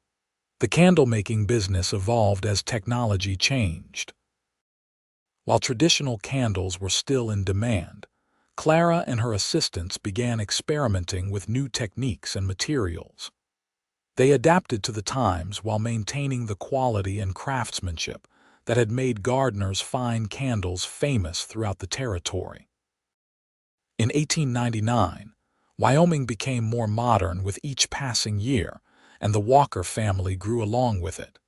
The candlemaking business evolved as technology changed. While traditional candles were still in demand, Clara and her assistants began experimenting with new techniques and materials. They adapted to the times while maintaining the quality and craftsmanship that had made Gardner's fine candles famous throughout the territory. In 1899, Wyoming became more modern with each passing year, and the Walker family grew along with it.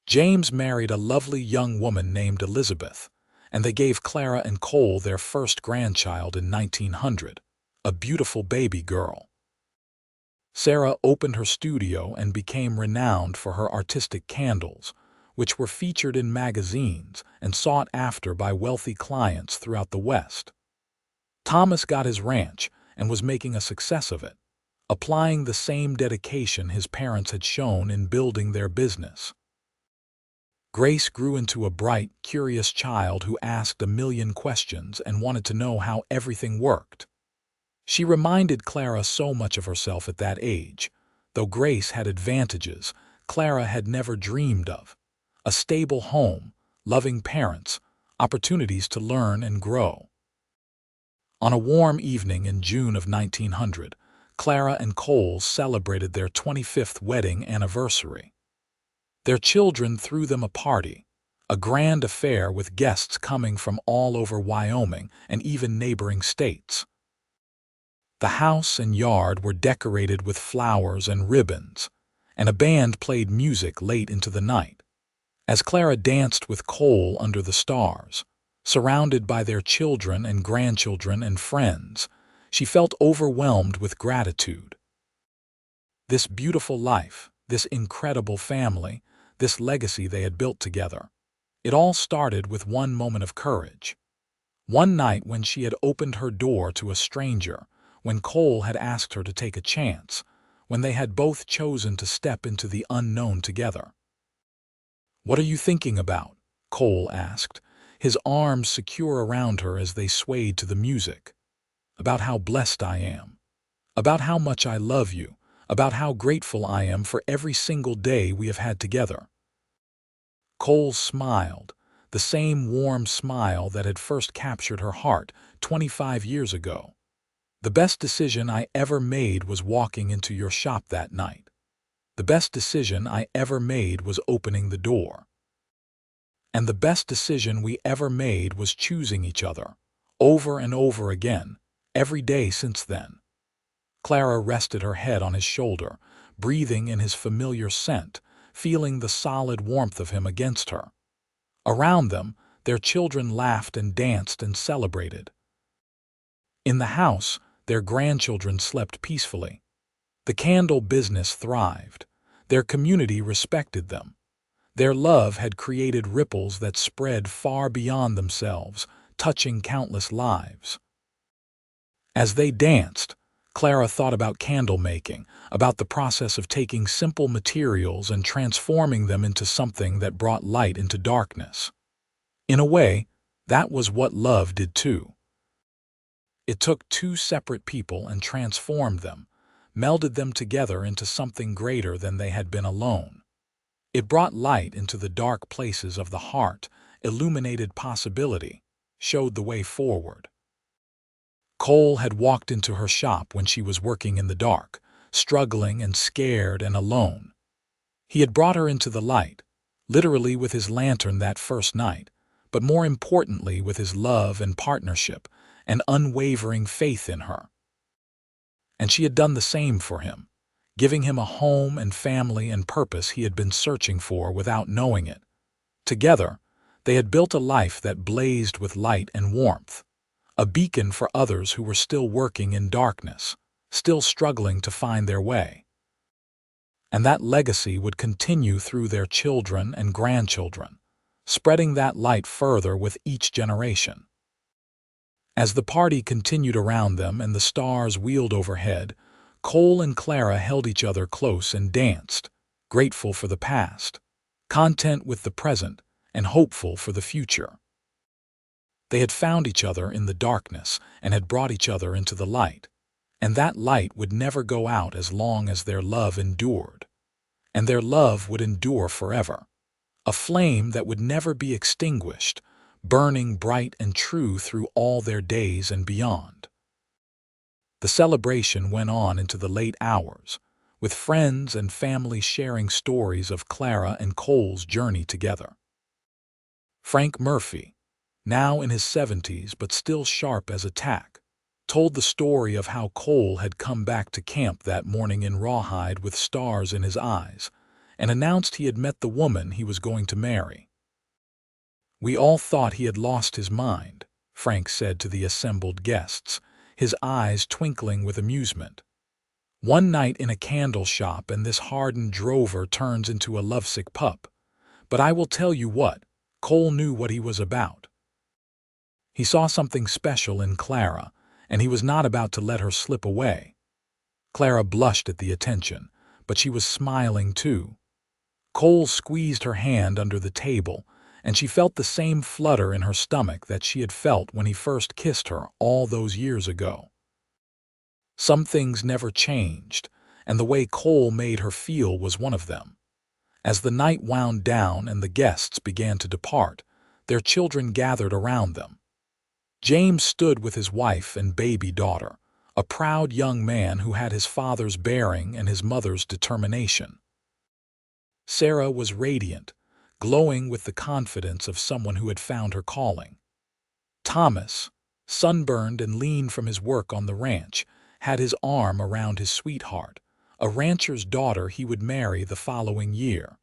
James married a lovely young woman named Elizabeth, and they gave Clara and Cole their first grandchild in 1900, a beautiful baby girl. Sarah opened her studio and became renowned for her artistic candles, which were featured in magazines and sought after by wealthy clients throughout the West. Thomas got his ranch and was making a success of it, applying the same dedication his parents had shown in building their business. Grace grew into a bright, curious child who asked a million questions and wanted to know how everything worked. She reminded Clara so much of herself at that age. Though Grace had advantages Clara had never dreamed of: a stable home, loving parents, opportunities to learn and grow. On a warm evening in June of 1900, Clara and Cole celebrated their 25th wedding anniversary. Their children threw them a party, a grand affair with guests coming from all over Wyoming and even neighboring states. The house and yard were decorated with flowers and ribbons, and a band played music late into the night. As Clara danced with Cole under the stars, surrounded by their children and grandchildren and friends, she felt overwhelmed with gratitude. This beautiful life, this incredible family, this legacy they had built together. It all started with one moment of courage. One night when she had opened her door to a stranger, when Cole had asked her to take a chance, when they had both chosen to step into the unknown together. "What are you thinking about?" Cole asked, his arms secure around her as they swayed to the music. "About how blessed I am. About how much I love you. About how grateful I am for every single day we have had together." Cole smiled, the same warm smile that had first captured her heart 25 years ago. "The best decision I ever made was walking into your shop that night. The best decision I ever made was opening the door. And the best decision we ever made was choosing each other, over and over again, every day since then." Clara rested her head on his shoulder, breathing in his familiar scent, feeling the solid warmth of him against her. Around them, their children laughed and danced and celebrated. In the house, their grandchildren slept peacefully. The candle business thrived. Their community respected them. Their love had created ripples that spread far beyond themselves, touching countless lives. As they danced, Clara thought about candle making, about the process of taking simple materials and transforming them into something that brought light into darkness. In a way, that was what love did too. It took two separate people and transformed them, melded them together into something greater than they had been alone. It brought light into the dark places of the heart, illuminated possibility, showed the way forward. Cole had walked into her shop when she was working in the dark, struggling and scared and alone. He had brought her into the light, literally with his lantern that first night, but more importantly with his love and partnership and unwavering faith in her. And she had done the same for him, giving him a home and family and purpose he had been searching for without knowing it. Together, they had built a life that blazed with light and warmth, a beacon for others who were still working in darkness, still struggling to find their way. And that legacy would continue through their children and grandchildren, spreading that light further with each generation. As the party continued around them and the stars wheeled overhead, Cole and Clara held each other close and danced, grateful for the past, content with the present, and hopeful for the future. They had found each other in the darkness and had brought each other into the light, and that light would never go out as long as their love endured. And their love would endure forever, a flame that would never be extinguished, burning bright and true through all their days and beyond. The celebration went on into the late hours, with friends and family sharing stories of Clara and Cole's journey together. Frank Murphy, now in his 70s but still sharp as a tack, told the story of how Cole had come back to camp that morning in Rawhide with stars in his eyes and announced he had met the woman he was going to marry. "We all thought he had lost his mind," Frank said to the assembled guests, his eyes twinkling with amusement. "One night in a candle shop and this hardened drover turns into a lovesick pup. But I will tell you what, Cole knew what he was about. He saw something special in Clara, and he was not about to let her slip away." Clara blushed at the attention, but she was smiling too. Cole squeezed her hand under the table, and she felt the same flutter in her stomach that she had felt when he first kissed her all those years ago. Some things never changed, and the way Cole made her feel was one of them. As the night wound down and the guests began to depart, their children gathered around them. James stood with his wife and baby daughter, a proud young man who had his father's bearing and his mother's determination. Sarah was radiant, glowing with the confidence of someone who had found her calling. Thomas, sunburned and lean from his work on the ranch, had his arm around his sweetheart, a rancher's daughter he would marry the following year.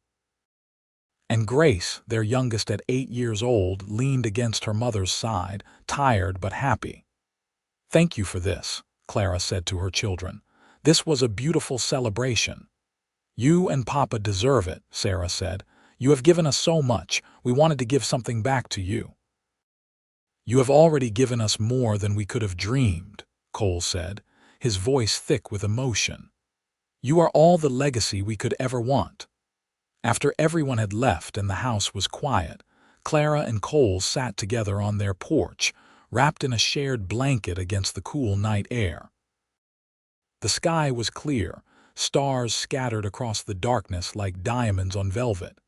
And Grace, their youngest at 8 years old, leaned against her mother's side, tired but happy. "Thank you for this," Clara said to her children. "This was a beautiful celebration." "You and Papa deserve it," Sarah said. "You have given us so much, we wanted to give something back to you." "You have already given us more than we could have dreamed," Cole said, his voice thick with emotion. "You are all the legacy we could ever want." After everyone had left and the house was quiet, Clara and Cole sat together on their porch, wrapped in a shared blanket against the cool night air. The sky was clear, stars scattered across the darkness like diamonds on velvet.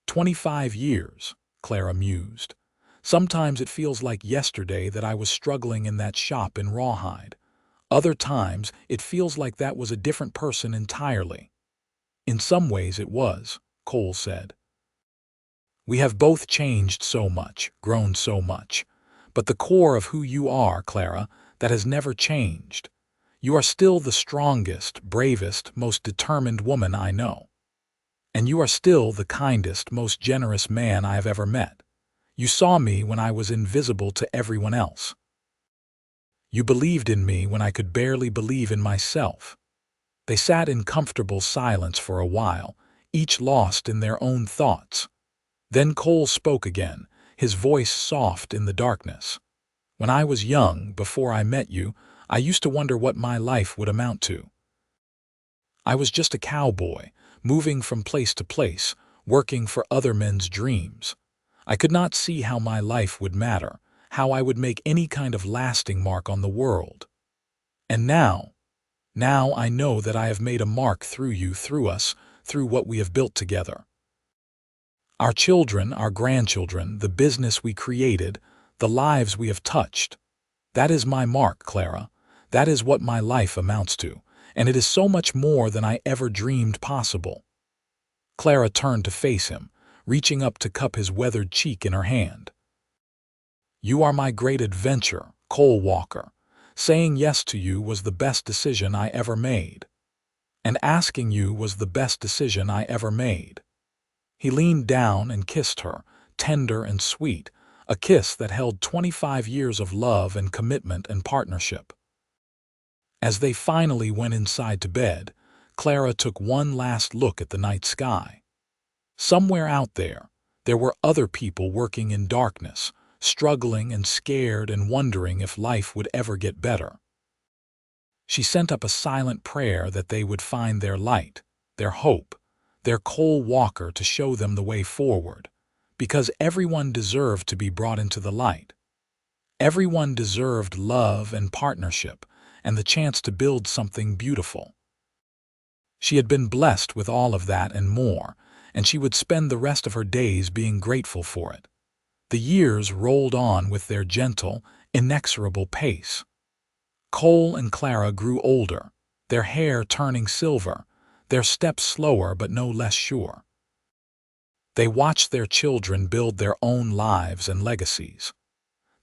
25 years, Clara mused. Sometimes it feels like yesterday that I was struggling in that shop in Rawhide. Other times it feels like that was a different person entirely. In some ways it was, Cole said. "We have both changed so much, grown so much. But the core of who you are, Clara, that has never changed. You are still the strongest, bravest, most determined woman I know. And you are still the kindest, most generous man I have ever met. You saw me when I was invisible to everyone else. You believed in me when I could barely believe in myself." They sat in comfortable silence for a while, each lost in their own thoughts. Then Cole spoke again, his voice soft in the darkness. "When I was young, before I met you, I used to wonder what my life would amount to. I was just a cowboy, moving from place to place, working for other men's dreams. I could not see how my life would matter, how I would make any kind of lasting mark on the world. And now I know that I have made a mark through you, through us, through what we have built together. Our children, our grandchildren, the business we created, the lives we have touched. That is my mark, Clara. That is what my life amounts to, and it is so much more than I ever dreamed possible. Clara turned to face him, reaching up to cup his weathered cheek in her hand. You are my great adventure, Cole Walker. Saying yes to you was the best decision I ever made. And asking you was the best decision I ever made. He leaned down and kissed her, tender and sweet, a kiss that held 25 years of love and commitment and partnership. As they finally went inside to bed, Clara took one last look at the night sky. Somewhere out there were other people working in darkness, struggling and scared and wondering if life would ever get better. She sent up a silent prayer that they would find their light, their hope, their Cole Walker to show them the way forward, because everyone deserved to be brought into the light. Everyone deserved love and partnership and the chance to build something beautiful. She had been blessed with all of that and more, and she would spend the rest of her days being grateful for it. The years rolled on with their gentle, inexorable pace. Cole and Clara grew older, their hair turning silver, their steps slower but no less sure. They watched their children build their own lives and legacies.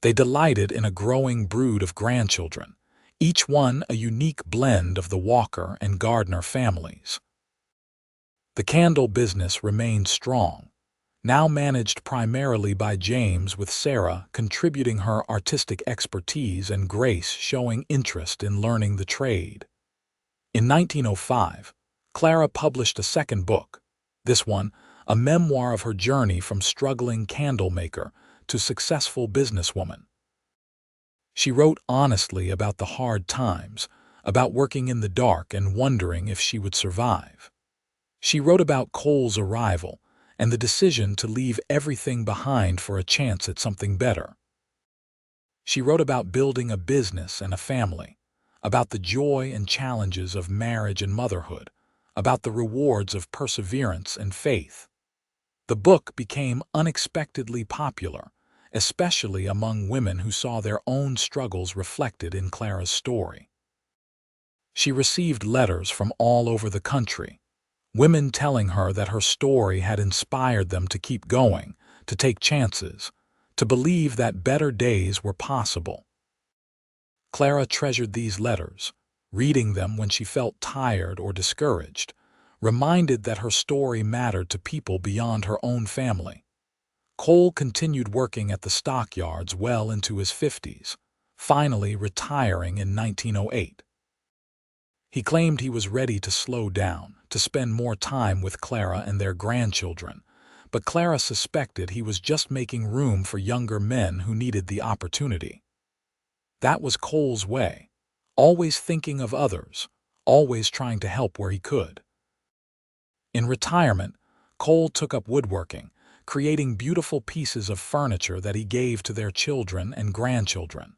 They delighted in a growing brood of grandchildren, each one a unique blend of the Walker and Gardner families. The candle business remained strong, now managed primarily by James, with Sarah contributing her artistic expertise and Grace showing interest in learning the trade. In 1905, Clara published a second book, this one a memoir of her journey from struggling candlemaker to successful businesswoman. She wrote honestly about the hard times, about working in the dark and wondering if she would survive. She wrote about Cole's arrival and the decision to leave everything behind for a chance at something better. She wrote about building a business and a family, about the joy and challenges of marriage and motherhood, about the rewards of perseverance and faith. The book became unexpectedly popular, especially among women who saw their own struggles reflected in Clara's story. She received letters from all over the country, women telling her that her story had inspired them to keep going, to take chances, to believe that better days were possible. Clara treasured these letters, reading them when she felt tired or discouraged, reminded that her story mattered to people beyond her own family. Cole continued working at the stockyards well into his 50s, finally retiring in 1908. He claimed he was ready to slow down, to spend more time with Clara and their grandchildren, but Clara suspected he was just making room for younger men who needed the opportunity. That was Cole's way, always thinking of others, always trying to help where he could. In retirement, Cole took up woodworking, creating beautiful pieces of furniture that he gave to their children and grandchildren.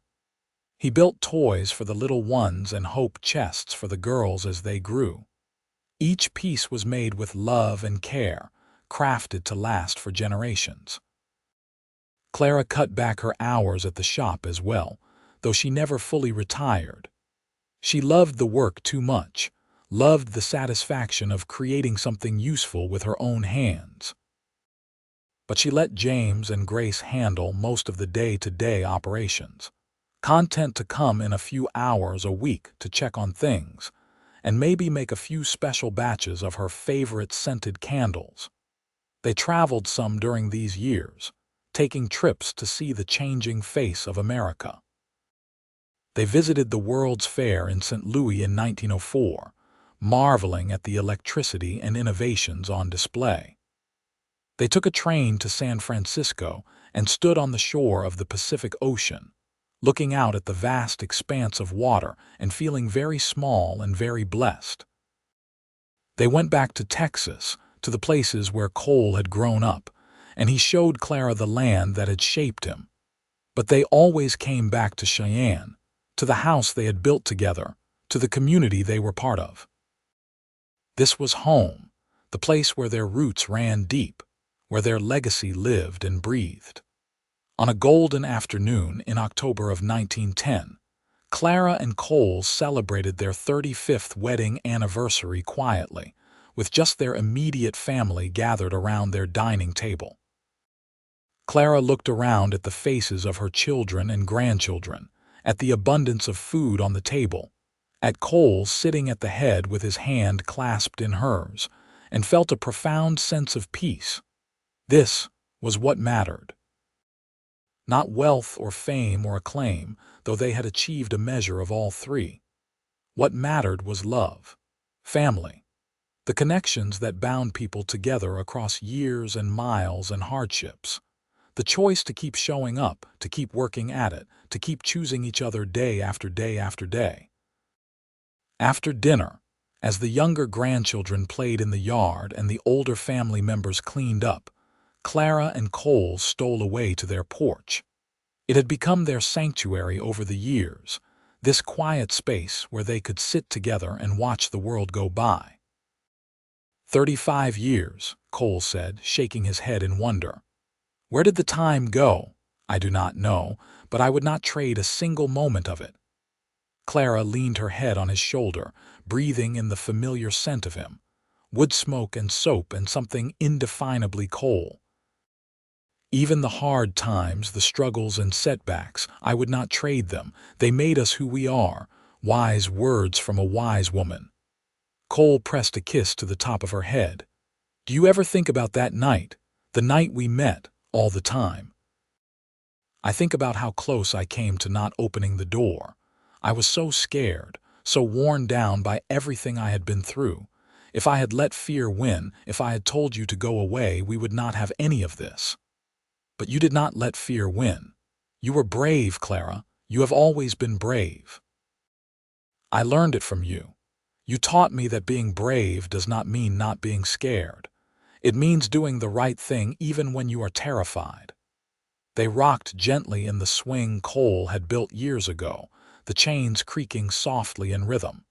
He built toys for the little ones and hope chests for the girls as they grew. Each piece was made with love and care, crafted to last for generations. Clara cut back her hours at the shop as well, though she never fully retired. She loved the work too much, loved the satisfaction of creating something useful with her own hands. But she let James and Grace handle most of the day-to-day operations, content to come in a few hours a week to check on things, and maybe make a few special batches of her favorite scented candles. They traveled some during these years, taking trips to see the changing face of America. They visited the World's Fair in St. Louis in 1904, marveling at the electricity and innovations on display. They took a train to San Francisco and stood on the shore of the Pacific Ocean, looking out at the vast expanse of water and feeling very small and very blessed. They went back to Texas, to the places where Cole had grown up, and he showed Clara the land that had shaped him. But they always came back to Cheyenne, to the house they had built together, to the community they were part of. This was home, the place where their roots ran deep, where their legacy lived and breathed. On a golden afternoon in October of 1910, Clara and Cole celebrated their 35th wedding anniversary quietly, with just their immediate family gathered around their dining table. Clara looked around at the faces of her children and grandchildren, at the abundance of food on the table, at Cole sitting at the head with his hand clasped in hers, and felt a profound sense of peace. This was what mattered. Not wealth or fame or acclaim, though they had achieved a measure of all three. What mattered was love, family, the connections that bound people together across years and miles and hardships, the choice to keep showing up, to keep working at it, to keep choosing each other day after day after day. After dinner, as the younger grandchildren played in the yard and the older family members cleaned up, Clara and Cole stole away to their porch. It had become their sanctuary over the years, this quiet space where they could sit together and watch the world go by. 35 years, Cole said, shaking his head in wonder. Where did the time go? I do not know, but I would not trade a single moment of it. Clara leaned her head on his shoulder, breathing in the familiar scent of him, wood smoke and soap and something indefinably Cole. Even the hard times, the struggles and setbacks, I would not trade them. They made us who we are, wise words from a wise woman. Cole pressed a kiss to the top of her head. Do you ever think about that night, the night we met, all the time? I think about how close I came to not opening the door. I was so scared, so worn down by everything I had been through. If I had let fear win, if I had told you to go away, we would not have any of this. But you did not let fear win. You were brave, Clara. You have always been brave. I learned it from you. You taught me that being brave does not mean not being scared. It means doing the right thing even when you are terrified. They rocked gently in the swing Cole had built years ago, the chains creaking softly in rhythm.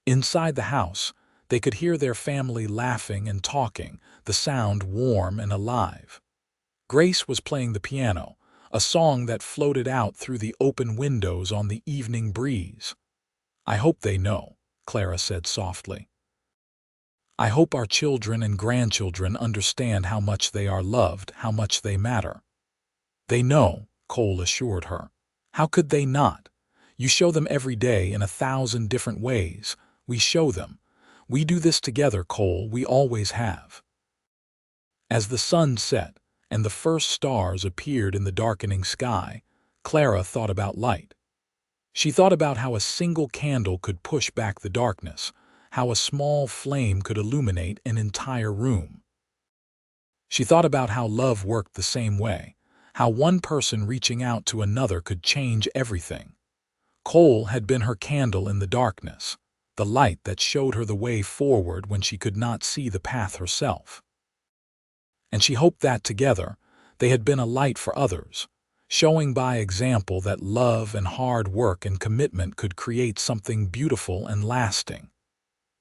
Inside the house, they could hear their family laughing and talking, the sound warm and alive. Grace was playing the piano, a song that floated out through the open windows on the evening breeze. I hope they know, Clara said softly. I hope our children and grandchildren understand how much they are loved, how much they matter. They know, Cole assured her. How could they not? You show them every day in 1,000 different ways. We show them. We do this together, Cole, we always have. As the sun set, and the first stars appeared in the darkening sky, Clara thought about light. She thought about how a single candle could push back the darkness, how a small flame could illuminate an entire room. She thought about how love worked the same way, how one person reaching out to another could change everything. Cole had been her candle in the darkness, the light that showed her the way forward when she could not see the path herself. And she hoped that together, they had been a light for others, showing by example that love and hard work and commitment could create something beautiful and lasting.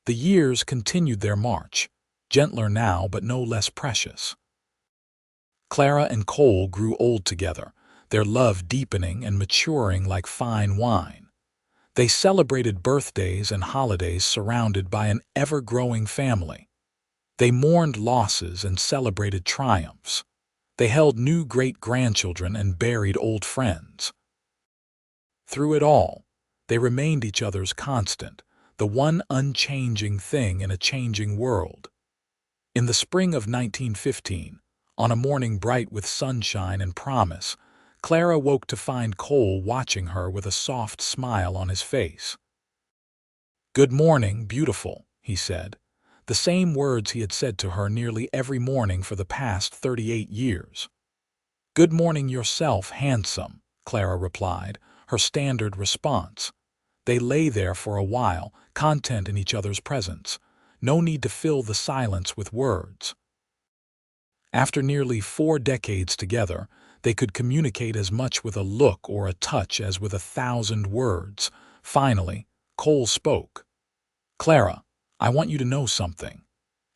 The years continued their march, gentler now but no less precious. Clara and Cole grew old together, their love deepening and maturing like fine wine. They celebrated birthdays and holidays surrounded by an ever-growing family. They mourned losses and celebrated triumphs. They held new great-grandchildren and buried old friends. Through it all, they remained each other's constant, the one unchanging thing in a changing world. In the spring of 1915, on a morning bright with sunshine and promise, Clara woke to find Cole watching her with a soft smile on his face. "Good morning, beautiful," he said. The same words he had said to her nearly every morning for the past 38 years. "Good morning yourself, handsome," Clara replied, her standard response. They lay there for a while, content in each other's presence. No need to fill the silence with words. After nearly 4 decades together, they could communicate as much with a look or a touch as with 1,000 words. Finally, Cole spoke. "Clara, I want you to know something.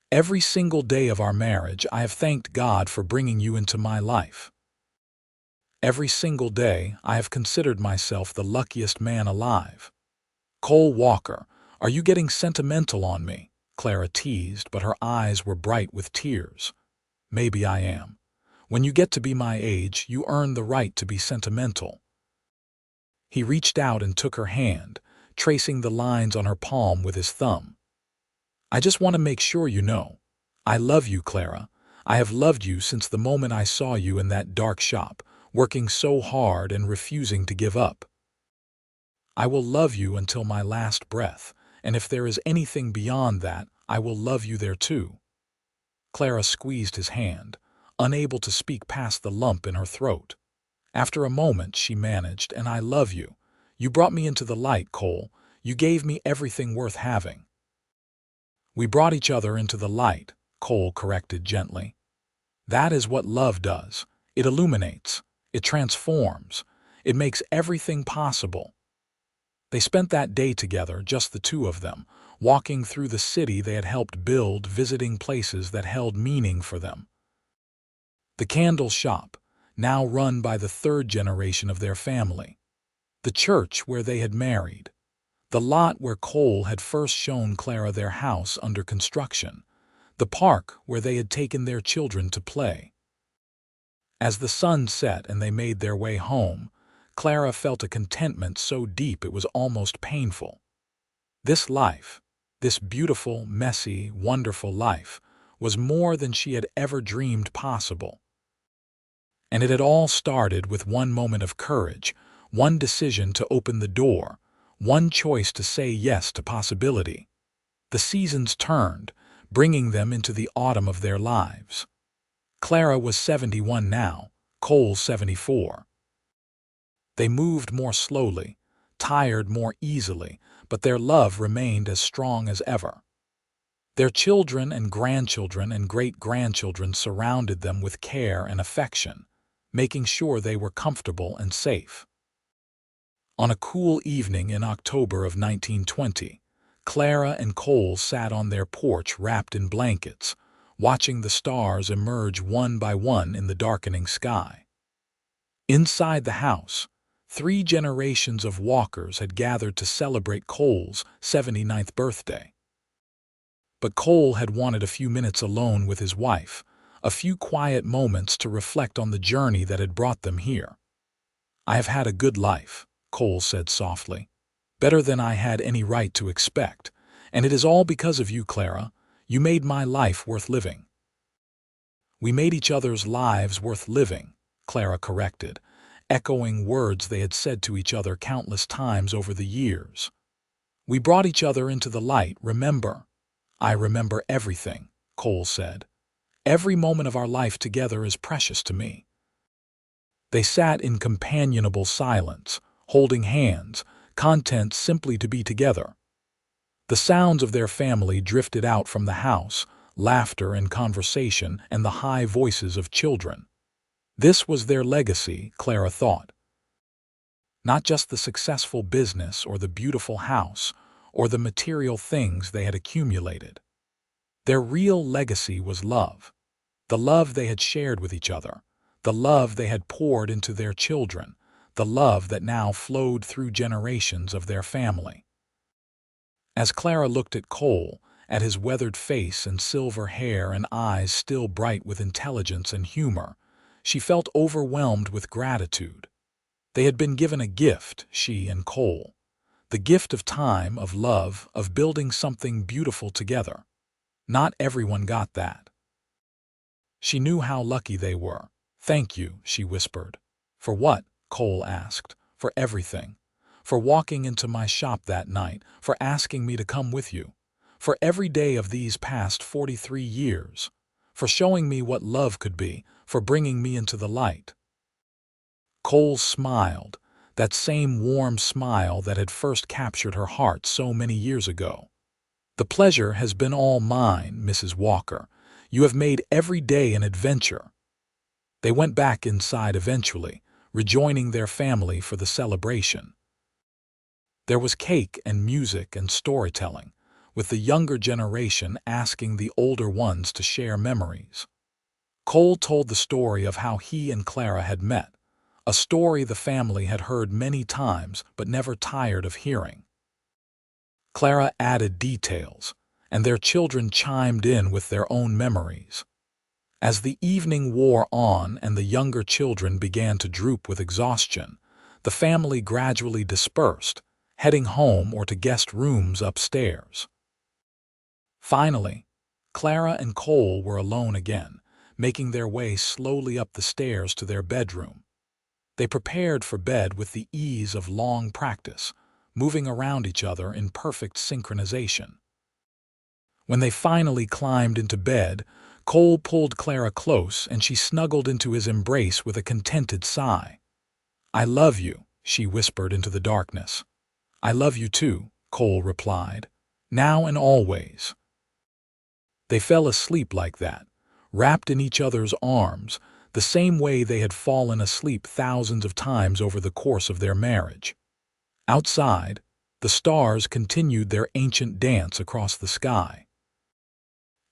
Every single day of our marriage, I have thanked God for bringing you into my life. Every single day, I have considered myself the luckiest man alive." "Cole Walker, are you getting sentimental on me?" Clara teased, but her eyes were bright with tears. "Maybe I am. When you get to be my age, you earn the right to be sentimental." He reached out and took her hand, tracing the lines on her palm with his thumb. "I just want to make sure you know. I love you, Clara. I have loved you since the moment I saw you in that dark shop, working so hard and refusing to give up. I will love you until my last breath, and if there is anything beyond that, I will love you there too." Clara squeezed his hand, unable to speak past the lump in her throat. After a moment, she managed, "And I love you. You brought me into the light, Cole. You gave me everything worth having." "We brought each other into the light," Cole corrected gently. "That is what love does. It illuminates. It transforms. It makes everything possible." They spent that day together, just the two of them, walking through the city they had helped build, visiting places that held meaning for them. The candle shop, now run by the third generation of their family. The church where they had married. The lot where Cole had first shown Clara their house under construction. The park where they had taken their children to play. As the sun set and they made their way home, Clara felt a contentment so deep it was almost painful. This life, this beautiful, messy, wonderful life, was more than she had ever dreamed possible. And it had all started with one moment of courage, one decision to open the door, one choice to say yes to possibility. The seasons turned, bringing them into the autumn of their lives. Clara was 71 now, Cole 74. They moved more slowly, tired more easily, but their love remained as strong as ever. Their children and great-grandchildren surrounded them with care and affection, making sure they were comfortable and safe. On a cool evening in October of 1920, Clara and Cole sat on their porch wrapped in blankets, watching the stars emerge one by one in the darkening sky. Inside the house, 3 generations of Walkers had gathered to celebrate Cole's 79th birthday. But Cole had wanted a few minutes alone with his wife, a few quiet moments to reflect on the journey that had brought them here. "I have had a good life," Cole said softly, "better than I had any right to expect, and it is all because of you, Clara. You made my life worth living." "We made each other's lives worth living," Clara corrected, echoing words they had said to each other countless times over the years. "We brought each other into the light, remember?" "I remember everything," Cole said. "Every moment of our life together is precious to me." They sat in companionable silence, holding hands, content simply to be together. The sounds of their family drifted out from the house, laughter and conversation and the high voices of children. This was their legacy, Clara thought. Not just the successful business or the beautiful house or the material things they had accumulated. Their real legacy was love. The love they had shared with each other, the love they had poured into their children, the love that now flowed through generations of their family. As Clara looked at Cole, at his weathered face and silver hair and eyes still bright with intelligence and humor, she felt overwhelmed with gratitude. They had been given a gift, she and Cole. The gift of time, of love, of building something beautiful together. Not everyone got that. She knew how lucky they were. "Thank you," she whispered. "For what?" Cole asked. "For everything. For walking into my shop that night, for asking me to come with you. For every day of these past 43 years. For showing me what love could be, for bringing me into the light." Cole smiled, that same warm smile that had first captured her heart so many years ago. "The pleasure has been all mine, Mrs. Walker. You have made every day an adventure." They went back inside eventually, rejoining their family for the celebration. There was cake and music and storytelling, with the younger generation asking the older ones to share memories. Cole told the story of how he and Clara had met, a story the family had heard many times but never tired of hearing. Clara added details, and their children chimed in with their own memories. As the evening wore on and the younger children began to droop with exhaustion, the family gradually dispersed, heading home or to guest rooms upstairs. Finally, Clara and Cole were alone again, making their way slowly up the stairs to their bedroom. They prepared for bed with the ease of long practice, moving around each other in perfect synchronization. When they finally climbed into bed, Cole pulled Clara close and she snuggled into his embrace with a contented sigh. "I love you," she whispered into the darkness. "I love you too," Cole replied, "now and always." They fell asleep like that, wrapped in each other's arms, the same way they had fallen asleep thousands of times over the course of their marriage. Outside, the stars continued their ancient dance across the sky.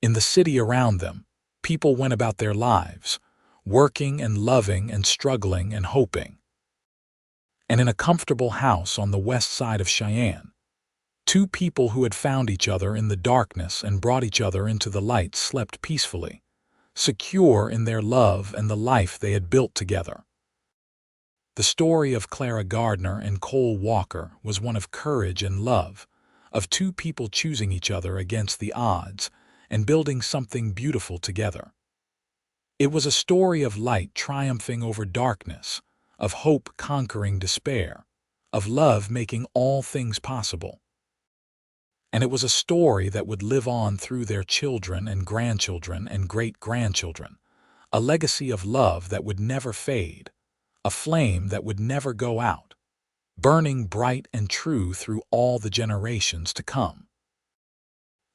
In the city around them, people went about their lives, working and loving and struggling and hoping. And in a comfortable house on the west side of Cheyenne, two people who had found each other in the darkness and brought each other into the light slept peacefully, secure in their love and the life they had built together. The story of Clara Gardner and Cole Walker was one of courage and love, of two people choosing each other against the odds and building something beautiful together. It was a story of light triumphing over darkness, of hope conquering despair, of love making all things possible. And it was a story that would live on through their children and grandchildren and great-grandchildren, a legacy of love that would never fade, a flame that would never go out, burning bright and true through all the generations to come.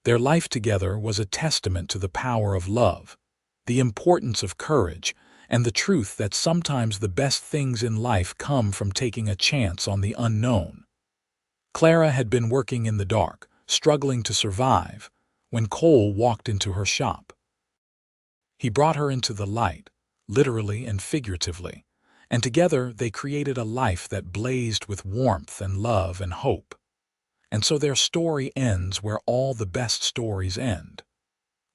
Their life together was a testament to the power of love, the importance of courage, and the truth that sometimes the best things in life come from taking a chance on the unknown. Clara had been working in the dark, struggling to survive, when Cole walked into her shop. He brought her into the light, literally and figuratively, and together they created a life that blazed with warmth and love and hope. And so their story ends where all the best stories end.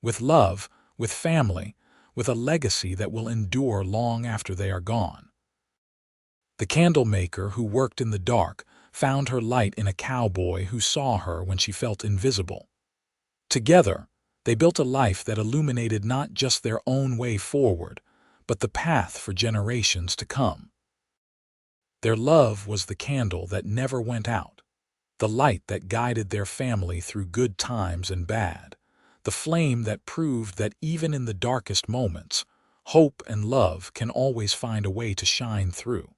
With love, with family, with a legacy that will endure long after they are gone. The candlemaker who worked in the dark found her light in a cowboy who saw her when she felt invisible. Together, they built a life that illuminated not just their own way forward, but the path for generations to come. Their love was the candle that never went out, the light that guided their family through good times and bad, the flame that proved that even in the darkest moments, hope and love can always find a way to shine through.